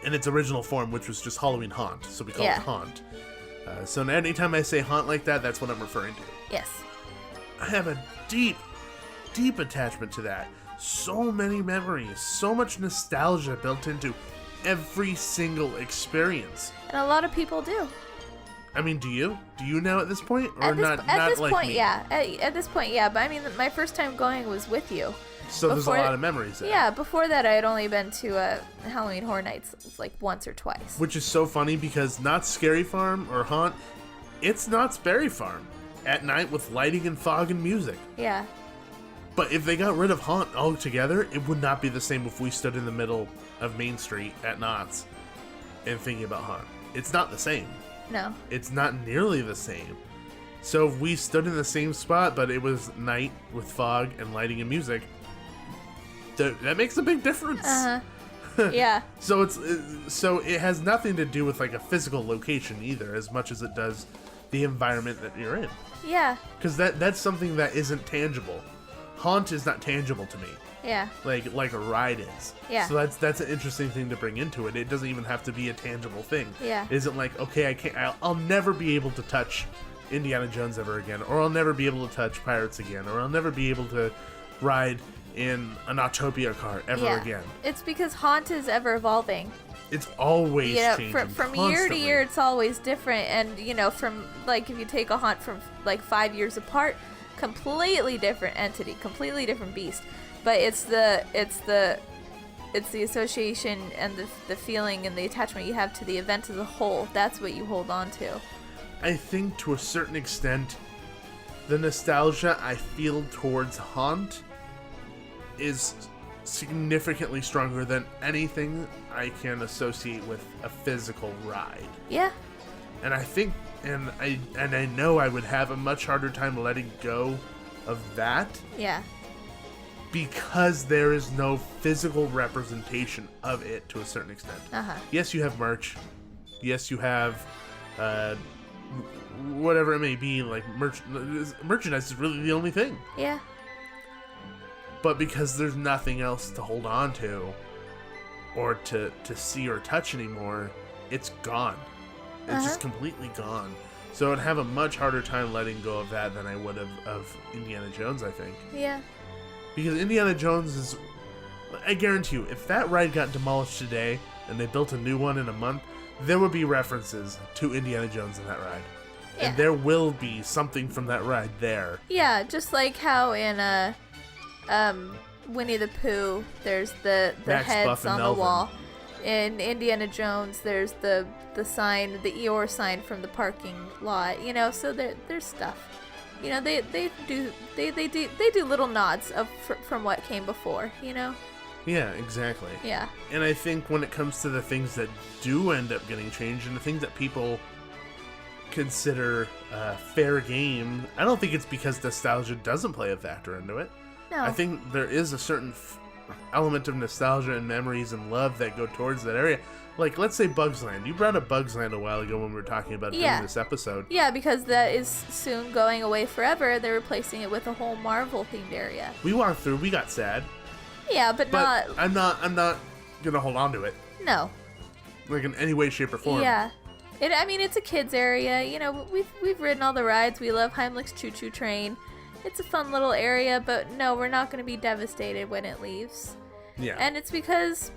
in its original form, which was just Halloween Haunt, so we call it Yeah. Haunt. So anytime I say haunt like that, that's what I'm referring to. Yes. I have a deep, deep attachment to that. So many memories, so much nostalgia built into every single experience. And a lot of people do. I mean, do you? Do you now at this point? Or At this, not, at not this like point, me? yeah. At this point, yeah. But I mean, my first time going was with you. So there's a Before- lot of memories there. Yeah, before that, I had only been to Halloween Horror Nights like once or twice. Which is so funny because not Scary Farm or Haunt, it's Knott's Berry Farm at night with lighting and fog and music. Yeah. But if they got rid of Haunt altogether, it would not be the same if we stood in the middle of Main Street at Knott's and thinking about Haunt. It's not the same. No. It's not nearly the same. So if we stood in the same spot, but it was night with fog and lighting and music, that makes a big difference. Yeah. So it has nothing to do with like a physical location either, as much as it does the environment that you're in. Yeah. Because that's something that isn't tangible. Haunt is not tangible to me, Yeah. like a ride is. Yeah. So that's an interesting thing to bring into it. It doesn't even have to be a tangible thing. Yeah. It isn't like, okay, I'll never be able to touch Indiana Jones ever again, or I'll never be able to touch Pirates again, or I'll never be able to ride in an Autopia car ever again. It's because Haunt is ever evolving. It's always changing. From year to constantly. year, it's always different. And from like if you take a Haunt from like 5 years apart, completely different entity, completely different beast. But it's the association and the feeling and the attachment you have to the event as a whole. That's what you hold on to. I think to a certain extent, the nostalgia I feel towards Haunt is significantly stronger than anything I can associate with a physical ride. Yeah. And I think, and I know I would have a much harder time letting go of that Yeah. because there is no physical representation of it to a certain extent. Yes, you have merch. Yes, you have whatever it may be, like merchandise is really the only thing. Yeah. But because there's nothing else to hold on to or to see or touch anymore, it's gone. It's just completely gone. So I'd have a much harder time letting go of that than I would of Indiana Jones, I think. Yeah. Because Indiana Jones is... I guarantee you, if that ride got demolished today and they built a new one in a month, there would be references to Indiana Jones in that ride. Yeah. And there will be something from that ride there. Yeah, just like how in Winnie the Pooh, there's the Max, heads Buff, and on Melvin. the wall. In Indiana Jones, there's the sign, the Eeyore sign from the parking lot. So there's stuff. They do little nods from what came before. Yeah, exactly. Yeah. And I think when it comes to the things that do end up getting changed and the things that people consider fair game, I don't think it's because nostalgia doesn't play a factor into it. No. I think there is a certain element of nostalgia and memories and love that go towards that area. Like, let's say Bugs Land. You brought up Bugs Land a while ago when we were talking about it during this episode. Yeah, because that is soon going away forever. They're replacing it with a whole Marvel-themed area. We walked through. We got sad. Yeah, but not... I'm not gonna hold on to it. No. Like in any way, shape, or form. Yeah. It's a kids area. We've ridden all the rides. We love Heimlich's Choo Choo Train. It's a fun little area, but no, we're not going to be devastated when it leaves. Yeah. And it's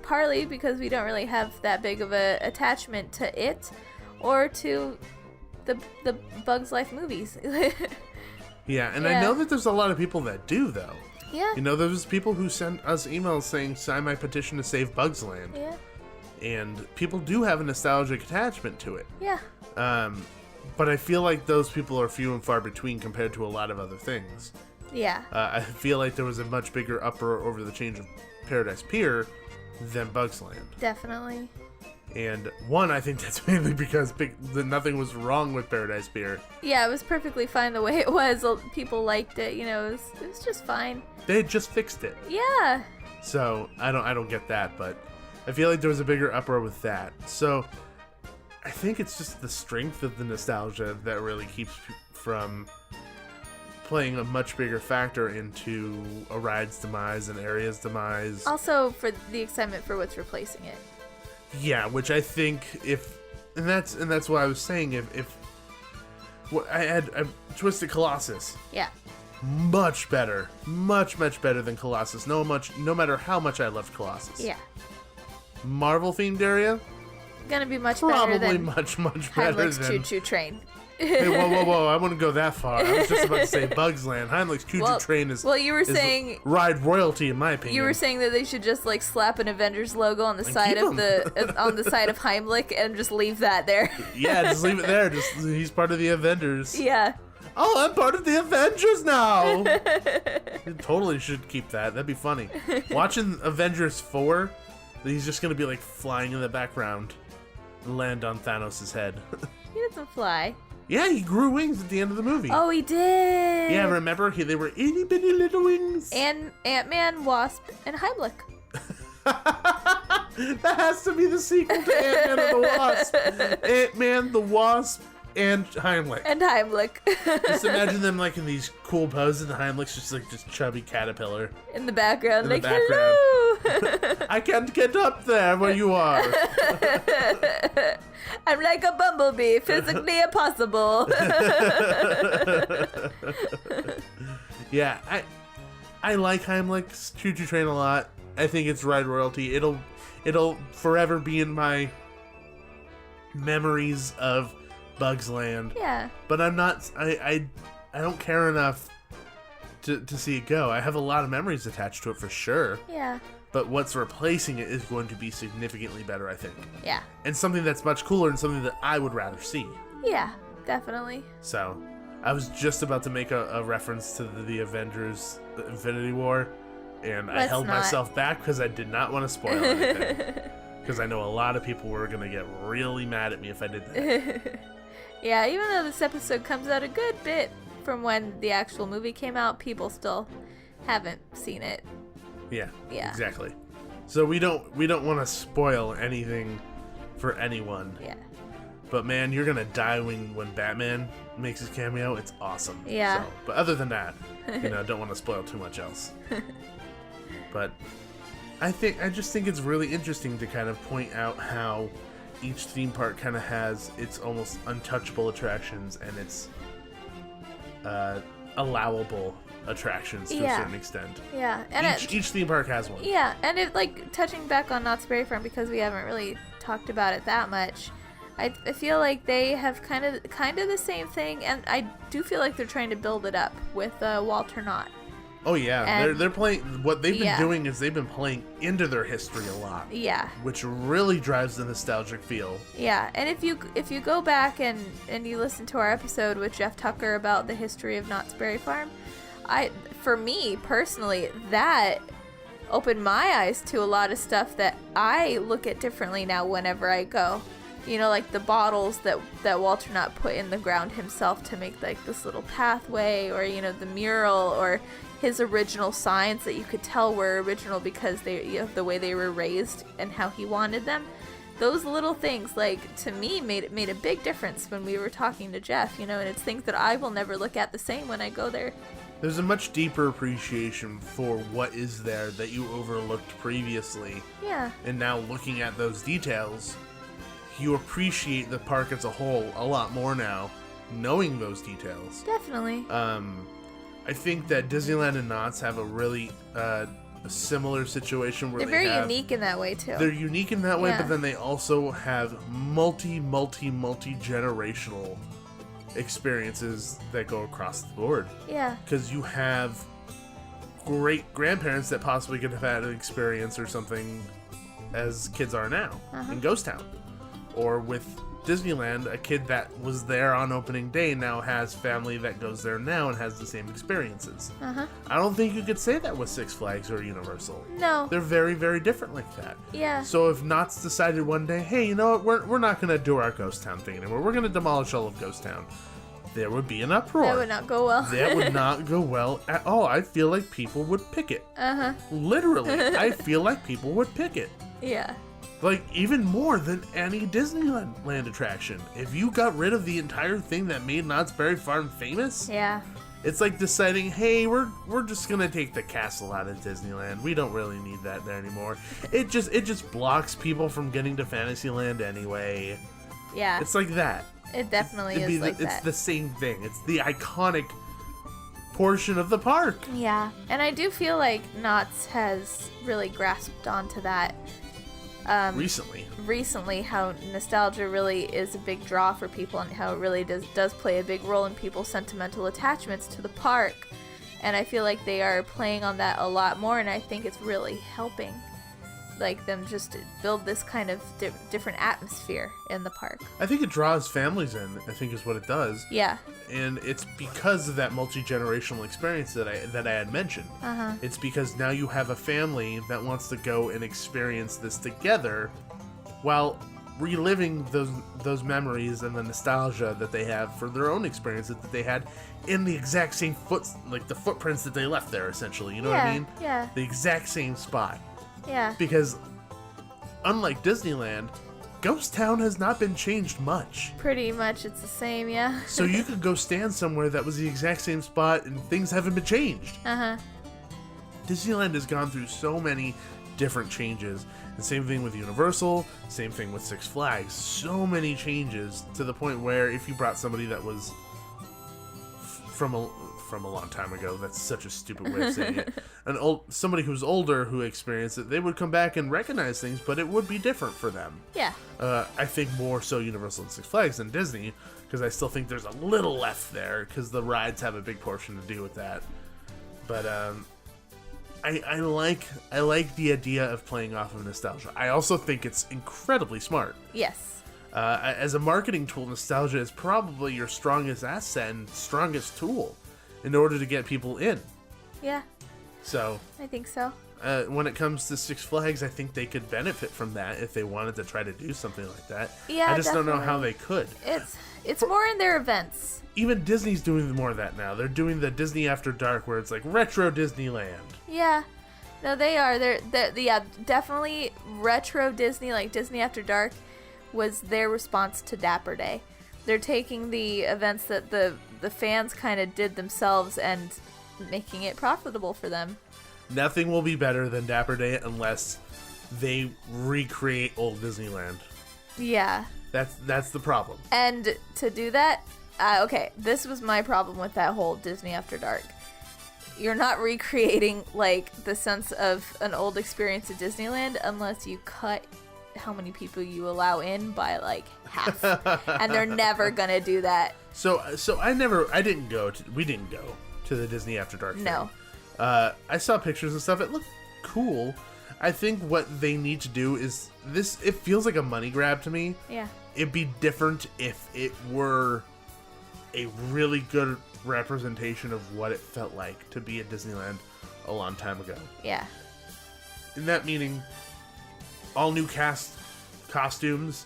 partly because we don't really have that big of a attachment to it or to the Bugs Life movies. Yeah, and I know that there's a lot of people that do, though. Yeah. There's people who send us emails saying, sign my petition to save Bugs Land. Yeah. And people do have a nostalgic attachment to it. Yeah. But I feel like those people are few and far between compared to a lot of other things. Yeah. I feel like there was a much bigger uproar over the change of Paradise Pier than Bugs Land. Definitely. And one, I think that's mainly because nothing was wrong with Paradise Pier. Yeah, it was perfectly fine the way it was. People liked it. It was just fine. They had just fixed it. Yeah. So I don't get that, but I feel like there was a bigger uproar with that. So I think it's just the strength of the nostalgia that really keeps from playing a much bigger factor into a ride's demise and area's demise. Also, for the excitement for what's replacing it. Yeah, which I think and that's what I was saying. If I had a Twisted Colossus, Yeah. much better than Colossus. No matter how much I loved Colossus. Yeah. Marvel themed area, Gonna be much better probably than much better Heimlich's than. Choo Choo Train. Hey, whoa! I wouldn't go that far. I was just about to say Bugs Land. Heimlich's Choo Choo Train is. Well, you were is saying ride royalty in my opinion. you were saying that they should just like slap an Avengers logo on the side keep of the on the side of Heimlich and just leave that there. Yeah, just leave it there. Just he's part of the Avengers. Yeah. Oh, I'm part of the Avengers now. You totally should keep that. That'd be funny. Watching Avengers 4, he's just gonna be like flying in the background and land on Thanos' head. He doesn't fly. Yeah, he grew wings at the end of the movie. Oh, he did. Yeah, remember? They were itty bitty little wings. And Ant-Man, Wasp, and Heimlich. That has to be the sequel to Ant-Man and the Wasp. Ant-Man, the Wasp, and Heimlich. And Heimlich. Just imagine them like in these cool poses, and Heimlich's just like this chubby caterpillar. In the background, In the like, background. hello. I can't get up there where you are. I'm like a bumblebee, physically impossible. Yeah, I like Heimlich's Choo Choo Train a lot. I think it's ride royalty. It'll forever be in my memories of Bugs Land. Yeah. But I'm not. I don't care enough to see it go. I have a lot of memories attached to it for sure. Yeah. But what's replacing it is going to be significantly better, I think. Yeah. And something that's much cooler and something that I would rather see. Yeah, definitely. So, I was just about to make a reference to the Avengers Infinity War, and I held myself back because I did not want to spoil anything. Because I know a lot of people were going to get really mad at me if I did that. Yeah, even though this episode comes out a good bit from when the actual movie came out, people still haven't seen it. Yeah, Yeah. exactly. So we don't want to spoil anything for anyone. Yeah. But man, you're gonna die when Batman makes his cameo. It's awesome. Yeah. So, but other than that, don't want to spoil too much else. But I just think it's really interesting to kind of point out how each theme park kind of has its almost untouchable attractions and its allowable attractions to a certain extent. Yeah, and each theme park has one. Yeah, and it like touching back on Knott's Berry Farm because we haven't really talked about it that much. I feel like they have kind of the same thing, and I do feel like they're trying to build it up with Walter Knott. Oh yeah, And they're playing. What they've been doing is they've been playing into their history a lot. Yeah. Which really drives the nostalgic feel. Yeah, and if you go back and you listen to our episode with Jeff Tucker about the history of Knott's Berry Farm, for me personally, that opened my eyes to a lot of stuff that I look at differently now whenever I go. You know, like the bottles that Walter Knott put in the ground himself to make like this little pathway, or the mural, or his original signs that you could tell were original because the way they were raised and how he wanted them. Those little things, like, to me, made a big difference when we were talking to Jeff, and it's things that I will never look at the same when I go there. There's a much deeper appreciation for what is there that you overlooked previously. Yeah. And now looking at those details, you appreciate the park as a whole a lot more now, knowing those details. Definitely. I think that Disneyland and Knott's have a really a similar situation where they're very unique in that way too. They're unique in that way, Yeah. but then they also have multi-generational experiences that go across the board. Yeah. Because you have great grandparents that possibly could have had an experience or something as kids are now in Ghost Town. Or with Disneyland, a kid that was there on opening day now has family that goes there now and has the same experiences. I don't think you could say that with Six Flags or Universal. No. They're very, very different like that. Yeah. So if Knott's decided one day, hey, you know what, we're not going to do our Ghost Town thing anymore. We're going to demolish all of Ghost Town. There would be an uproar. That would not go well. That would not go well at all. I feel like people would pick it. Literally, I feel like people would pick it. Yeah. Like, even more than any Disneyland attraction. If you got rid of the entire thing that made Knott's Berry Farm famous, Yeah. It's like deciding, hey, we're just gonna take the castle out of Disneyland. We don't really need that there anymore. It just blocks people from getting to Fantasyland anyway. Yeah. It's like that. It definitely is like that. It's the same thing. It's the iconic portion of the park. Yeah. And I do feel like Knott's has really grasped onto that. Recently, how nostalgia really is a big draw for people, and how it really does play a big role in people's sentimental attachments to the park. And I feel like they are playing on that a lot more, and I think it's really helping, like, them just build this kind of different atmosphere in the park. I think it draws families in, I think is what it does. Yeah. And it's because of that multi-generational experience that I had mentioned. Uh-huh. It's because now you have a family that wants to go and experience this together while reliving those memories and the nostalgia that they have for their own experiences that they had in the exact same the footprints that they left there, essentially. You know what I mean? Yeah. The exact same spot. Yeah. Because unlike Disneyland, Ghost Town has not been changed much. Pretty much it's the same, yeah. So you could go stand somewhere that was the exact same spot and things haven't been changed. Uh-huh. Disneyland has gone through so many different changes. And same thing with Universal, same thing with Six Flags. So many changes to the point where if you brought somebody that was from a long time ago, that's such a stupid way of saying it, somebody who's older who experienced it, they would come back and recognize things, but it would be different for them. Yeah. I think more so Universal and Six Flags than Disney, because I still think there's a little left there, because the rides have a big portion to do with that. But I like the idea of playing off of nostalgia. I also think it's incredibly smart. Yes. As a marketing tool, nostalgia is probably your strongest asset and strongest tool in order to get people in. Yeah. So I think so. When it comes to Six Flags, I think they could benefit from that if they wanted to try to do something like that. Yeah, I just definitely. don't know how they could. It's more in their events. Even Disney's doing more of that now. They're doing the Disney After Dark, where it's like retro Disneyland. Yeah. No, they are. They're definitely retro Disney, like Disney After Dark, was their response to Dapper Day. They're taking the events that the fans kind of did themselves and making it profitable for them. Nothing will be better than Dapper Day unless they recreate old Disneyland. Yeah. That's the problem. And to do that, okay, this was my problem with that whole Disney After Dark. You're not recreating, like, the sense of an old experience at Disneyland unless you cut how many people you allow in by, like, half. And they're never gonna do that. So we didn't go to the Disney After Dark thing. No. I saw pictures and stuff. It looked cool. I think what they need to do is it feels like a money grab to me. Yeah. It'd be different if it were a really good representation of what it felt like to be at Disneyland a long time ago. Yeah. In that meaning, all new costumes,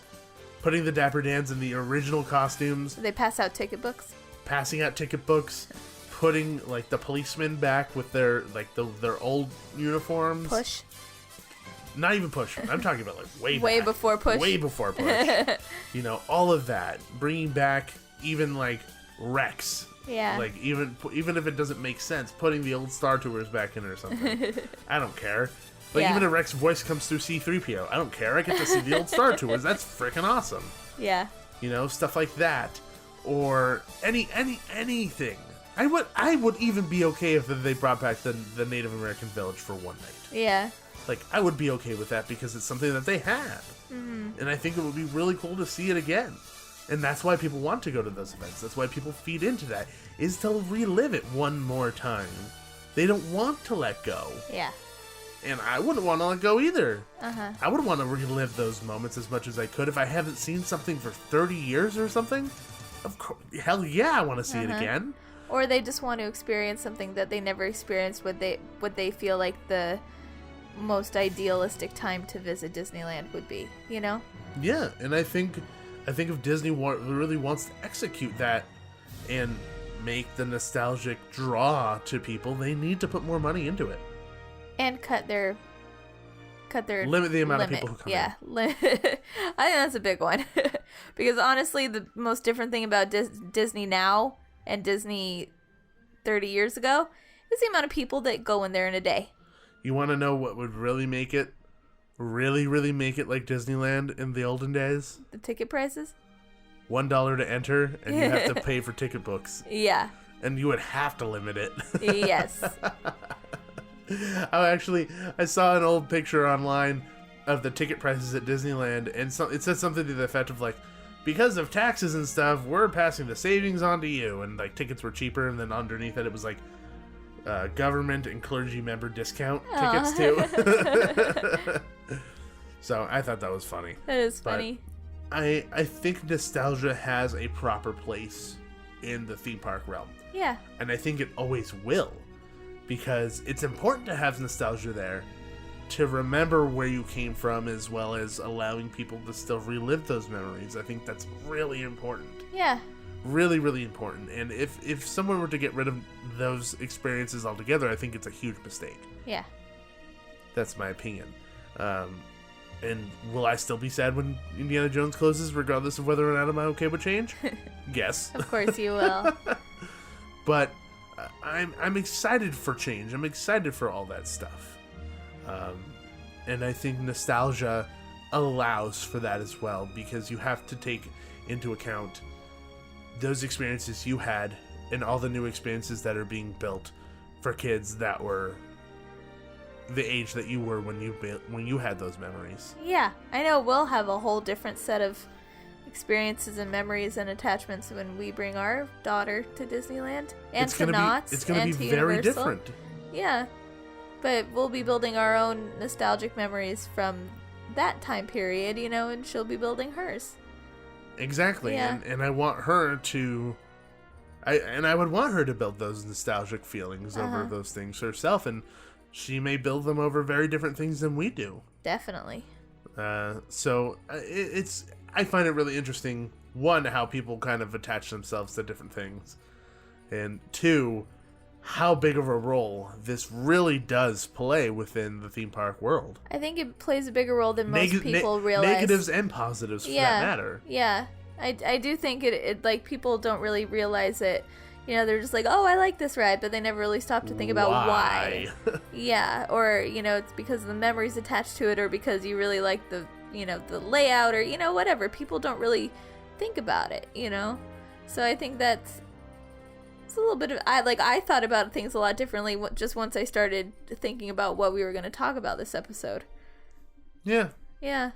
putting the Dapper Dans in the original costumes. They pass out ticket books. Passing out ticket books, putting like the policemen back with their their old uniforms. Push. Not even Push. I'm talking about like way Way back. before Push. Way before Push. You know, all of that. Bringing back even like Rex. Yeah. Like even if it doesn't make sense, putting the old Star Tours back in or something. I don't care. But Yeah. even if Rex's voice comes through C-3PO, I don't care. I get to see the old Star Tours. That's freaking awesome. Yeah. You know, stuff like that, or anything. I would even be okay if they brought back the Native American village for one night. Yeah. Like, I would be okay with that because it's something that they had. Mm-hmm. And I think it would be really cool to see it again. And that's why people want to go to those events. That's why people feed into that, is to relive it one more time. They don't want to let go. Yeah. And I wouldn't want to let go either. Uh-huh. I would want to relive those moments as much as I could. If I haven't seen something for 30 years or something, of course, hell yeah, I want to see it again. Or they just want to experience something that they never experienced, what they feel like the most idealistic time to visit Disneyland would be, you know? Yeah, and I think if Disney really wants to execute that and make the nostalgic draw to people, they need to put more money into it. And cut their limit the amount of people who come in. I think that's a big one. Because honestly, the most different thing about Disney now and Disney 30 years ago is the amount of people that go in there in a day. You want to know what would really make it like Disneyland in the olden days? The ticket prices? $1 to enter, and you have to pay for ticket books. Yeah. And you would have to limit it. Yes. I saw an old picture online of the ticket prices at Disneyland, and it said something to the effect of, like, because of taxes and stuff, we're passing the savings on to you. And, like, tickets were cheaper, and then underneath it was, like, government and clergy member discount tickets, too. So I thought that was funny. That is funny. I think nostalgia has a proper place in the theme park realm. Yeah. And I think it always will. Because it's important to have nostalgia there to remember where you came from, as well as allowing people to still relive those memories. I think that's really important. Yeah. Really, really important. And if someone were to get rid of those experiences altogether, I think it's a huge mistake. Yeah. That's my opinion. And will I still be sad when Indiana Jones closes, regardless of whether or not I'm okay with change? Yes. Of course you will. But I'm excited for change. I'm excited for all that stuff. And I think nostalgia allows for that as well, because you have to take into account those experiences you had and all the new experiences that are being built for kids that were the age that you were when you had those memories. Yeah, I know we'll have a whole different set of experiences and memories and attachments when we bring our daughter to Disneyland and to Knott. It's going to be very different. Yeah, but we'll be building our own nostalgic memories from that time period, and she'll be building hers. Exactly, yeah. And I want her to... I would want her to build those nostalgic feelings over those things herself, and she may build them over very different things than we do. Definitely. So I find it really interesting, one, how people kind of attach themselves to different things, and two, how big of a role this really does play within the theme park world. I think it plays a bigger role than most people realize. Negatives and positives, for that matter. Yeah. I do think it like, people don't really realize it. They're just like, oh, I like this ride, but they never really stop to think about why. Yeah, or, it's because of the memories attached to it, or because you really like the layout, or, whatever. People don't really think about it, So I think it's a little bit of, I thought about things a lot differently just once I started thinking about what we were going to talk about this episode. Yeah. Yeah.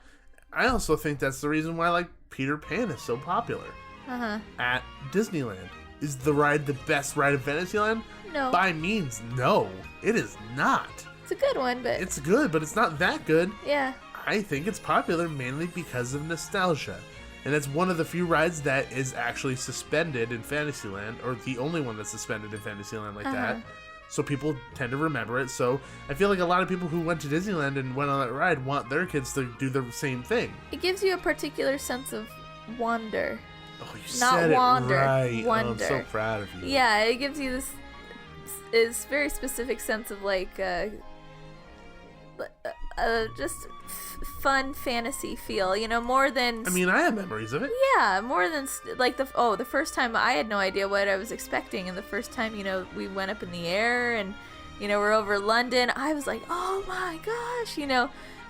I also think that's the reason why, like, Peter Pan is so popular at Disneyland. Is the ride the best ride in Fantasyland? No. By means, no. It is not. It's a good one, but... It's good, but it's not that good. Yeah. I think it's popular mainly because of nostalgia. And it's one of the few rides that is actually suspended in Fantasyland, or the only one that's suspended in Fantasyland like that. So people tend to remember it. So I feel like a lot of people who went to Disneyland and went on that ride want their kids to do the same thing. It gives you a particular sense of wonder. Oh, you Not said wander, it right. wonder. Oh, I'm so proud of you. Yeah, it gives you this very specific sense of, like, just fun fantasy feel, more than... I mean, I have memories of it. Yeah, more than, like, the first time I had no idea what I was expecting, and the first time, we went up in the air, and, we're over London, I was like, oh my gosh,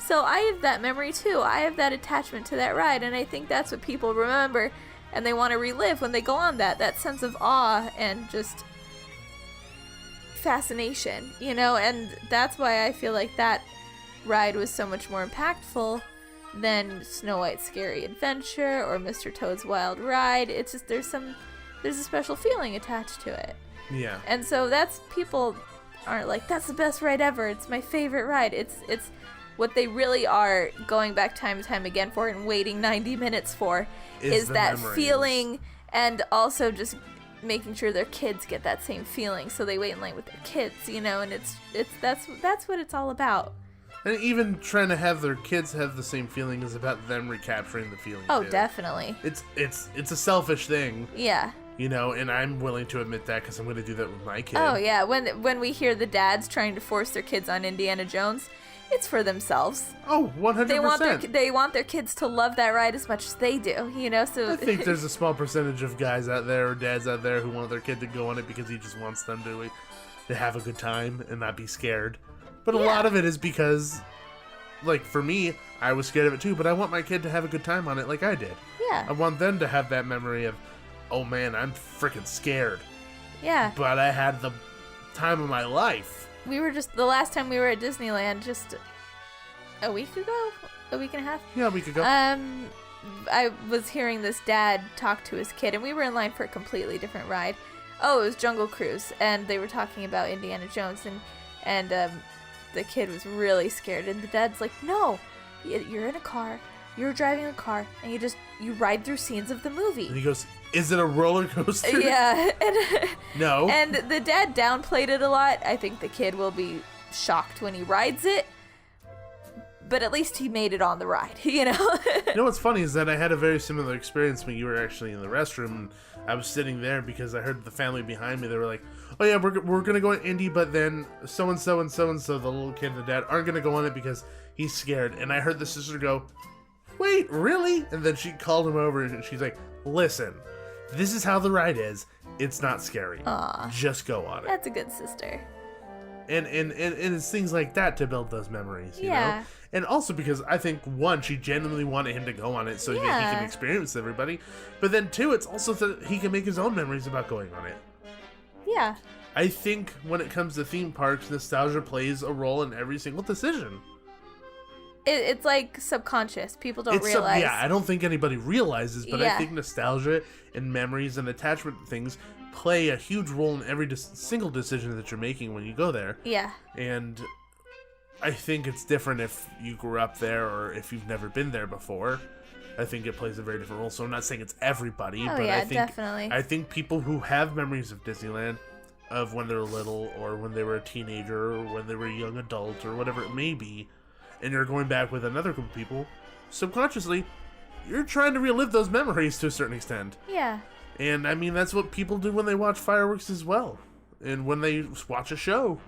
So I have that memory, too. I have that attachment to that ride, and I think that's what people remember, and they want to relive when they go on that sense of awe and just fascination, and that's why I feel like that ride was so much more impactful than Snow White's Scary Adventure or Mr. Toad's Wild Ride. It's just there's a special feeling attached to it. Yeah. And so people aren't like, that's the best ride ever, it's my favorite ride. It's what they really are going back time and time again for and waiting 90 minutes for is that memories. feeling, and also just making sure their kids get that same feeling, so they wait in line with their kids, and that's what it's all about. And even trying to have their kids have the same feeling is about them recapturing the feeling. Oh, too. Definitely. It's a selfish thing. Yeah. And I'm willing to admit that because I'm going to do that with my kid. Oh, yeah. When we hear the dads trying to force their kids on Indiana Jones, It's for themselves. Oh, 100%. They want their kids to love that ride as much as they do, you know? So I think there's a small percentage of guys out there or dads out there who want their kid to go on it because he just wants them to have a good time and not be scared. But a lot of it is because, like, for me, I was scared of it too, but I want my kid to have a good time on it like I did. Yeah. I want them to have that memory of, oh man, I'm freaking scared. Yeah. But I had the time of my life. The last time we were at Disneyland just a week and a half? Yeah, a week ago. I was hearing this dad talk to his kid, and we were in line for a completely different ride. Oh, it was Jungle Cruise, and they were talking about Indiana Jones, and the kid was really scared, and the dad's like, no, you're in a car, you're driving a car, and you ride through scenes of the movie. And he goes, is it a roller coaster? Yeah. No. And the dad downplayed it a lot. I think the kid will be shocked when he rides it, but at least he made it on the ride, you know? You know what's funny is that I had a very similar experience when you were actually in the restroom. And I was sitting there because I heard the family behind me. They were like, oh yeah, we're going to go on Indy, but then so-and-so and so-and-so, the little kid and the dad, aren't going to go on it because he's scared. And I heard the sister go, wait, really? And then she called him over and she's like, listen, this is how the ride is. It's not scary. Aw. Just go on it. That's a good sister. And it's things like that to build those memories, you know? And also because I think, one, she genuinely wanted him to go on it so that he can experience everybody. But then, two, it's also that he can make his own memories about going on it. Yeah. I think when it comes to theme parks, nostalgia plays a role in every single decision. It's like subconscious. People don't realize. I don't think anybody realizes, but I Yeah. think nostalgia and memories and attachment things play a huge role in every single decision that you're making when you go there. Yeah. And I think it's different if you grew up there or if you've never been there before. I think it plays a very different role. So I'm not saying it's everybody, Oh, but yeah, I think definitely. I think people who have memories of Disneyland, of when they were little or when they were a teenager or when they were a young adult or whatever it may be, and you're going back with another group of people, subconsciously, you're trying to relive those memories to a certain extent. Yeah. And I mean, that's what people do when they watch fireworks as well. And when they watch a show,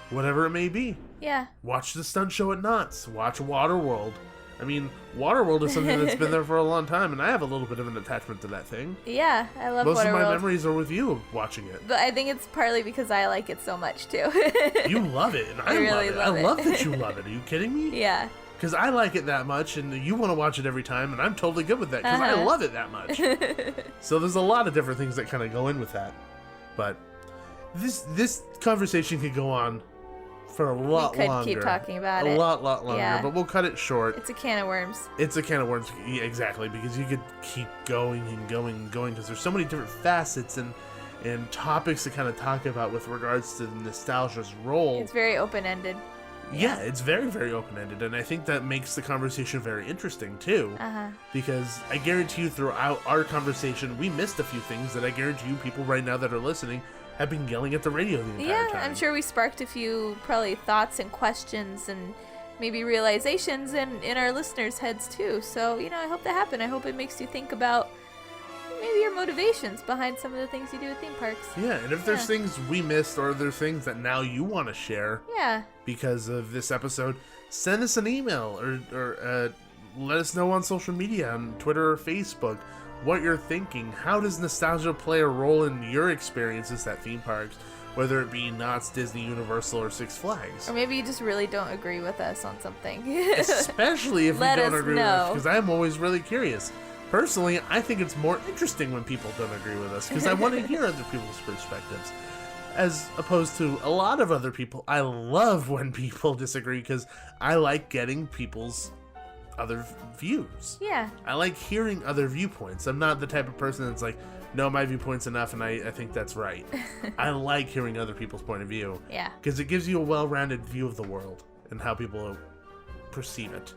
whatever it may be. Yeah. Watch the stunt show at Knott's. Watch Waterworld. I mean, Waterworld is something that's been there for a long time, and I have a little bit of an attachment to that thing. Yeah, I love Most of my Waterworld. memories are with you watching it. But I think it's partly because I like it so much, too. You love it, and I really love it. love I it. love that you love it. Are you kidding me? Yeah. Because I like it that much, and you want to watch it every time, and I'm totally good with that, because I love it that much. So there's a lot of different things that kind of go in with that. But this conversation could go on for a lot longer. We could keep talking about it. A lot longer, Yeah. but we'll cut it short. It's a can of worms. It's a can of worms, yeah, exactly, because you could keep going and going and going, because there's so many different facets and topics to kind of talk about with regards to nostalgia's role. It's very open-ended. Yeah, it's very, very open-ended, and I think that makes the conversation very interesting, too. Because I guarantee you throughout our conversation, we missed a few things that I guarantee you people right now that are listening have been yelling at the radio the entire time. I'm sure we sparked a few probably thoughts and questions and maybe realizations in our listeners' heads, too. So, I hope that happened. I hope it makes you think about maybe your motivations behind some of the things you do at theme parks. Yeah, and if there's things we missed or there's things that now you want to share because of this episode, send us an email or let us know on social media, on Twitter or Facebook, what you're thinking. How does nostalgia play a role in your experiences at theme parks, whether it be Knott's, Disney, Universal, or Six Flags? Or maybe you just really don't agree with us on something. Especially if Let you don't us agree with know. us, because I'm always really curious. Personally, I think it's more interesting when people don't agree with us, because I want to hear other people's perspectives. As opposed to a lot of other people, I love when people disagree, because I like getting people's other views. Yeah. I like hearing other viewpoints. I'm not the type of person that's like, no, my viewpoint's enough and I think that's right. I like hearing other people's point of view. Yeah. Because it gives you a well-rounded view of the world and how people perceive it.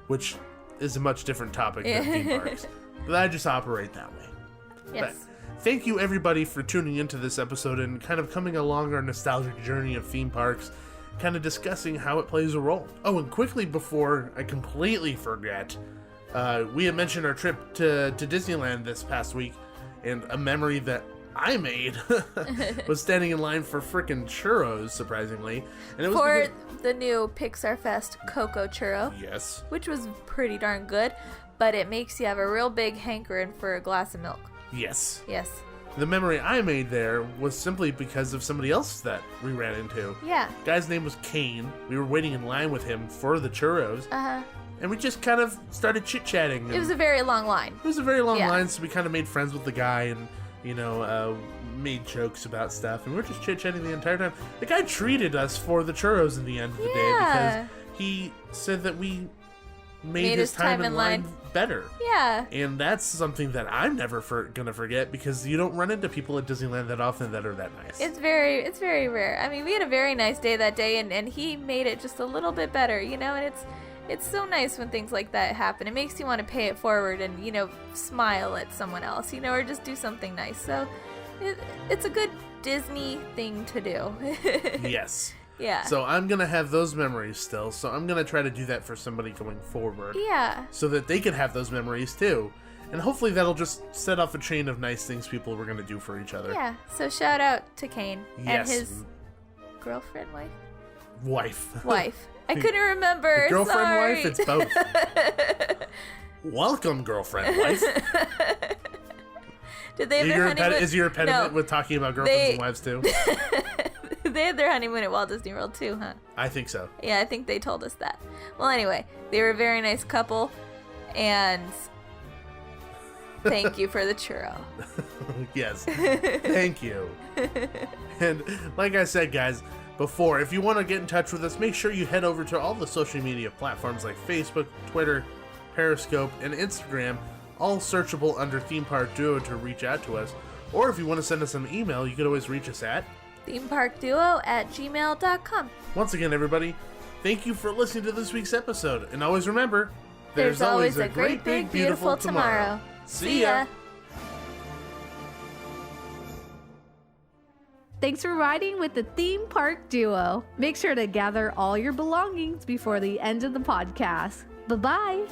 Which is a much different topic than theme parks. But I just operate that way. Yes. But thank you everybody for tuning into this episode and kind of coming along our nostalgic journey of theme parks, kind of discussing how it plays a role. Oh, and quickly before I completely forget, we had mentioned our trip to Disneyland this past week, and a memory that I made was standing in line for frickin' churros, surprisingly. And it was For because... the new Pixar Fest Cocoa Churro. Yes. Which was pretty darn good, but it makes you have a real big hankering for a glass of milk. Yes. Yes. The memory I made there was simply because of somebody else that we ran into. Yeah. Guy's name was Kane. We were waiting in line with him for the churros. Uh-huh. And we just kind of started chit-chatting. It was a very long line. It was a very long Yeah. line, so we kind of made friends with the guy and, made jokes about stuff. And we were just chit-chatting the entire time. The guy treated us for the churros in the end of the day because he said that we made his time in line better. Yeah. And that's something that I'm never gonna forget because you don't run into people at Disneyland that often that are that nice. It's very rare. I mean, we had a very nice day that day, and he made it just a little bit better, and it's so nice when things like that happen. It makes you want to pay it forward and, smile at someone else, or just do something nice. So it's a good Disney thing to do. Yes. Yeah. So I'm going to have those memories still. So I'm going to try to do that for somebody going forward. Yeah. So that they can have those memories too. And hopefully that'll just set off a chain of nice things people were going to do for each other. Yeah. So shout out to Kane Yes. and his girlfriend, Wife. Wife. I couldn't remember. Girlfriend, Sorry. wife, it's both. Welcome, girlfriend, wife. Did they have their honeymoon? Is your impediment with talking about girlfriends and wives too? They had their honeymoon at Walt Disney World too, huh? I think so. Yeah, I think they told us that. Well, anyway, they were a very nice couple, and thank you for the churro. Yes. Thank you. And like I said, guys, before, if you want to get in touch with us, make sure you head over to all the social media platforms like Facebook, Twitter, Periscope, and Instagram, all searchable under Theme Park Duo to reach out to us. Or if you want to send us an email, you can always reach us at themeparkduo@gmail.com. Once again, everybody, thank you for listening to this week's episode. And always remember, there's always a great, big, beautiful tomorrow. See ya! Thanks for riding with the Theme Park Duo. Make sure to gather all your belongings before the end of the podcast. Bye-bye.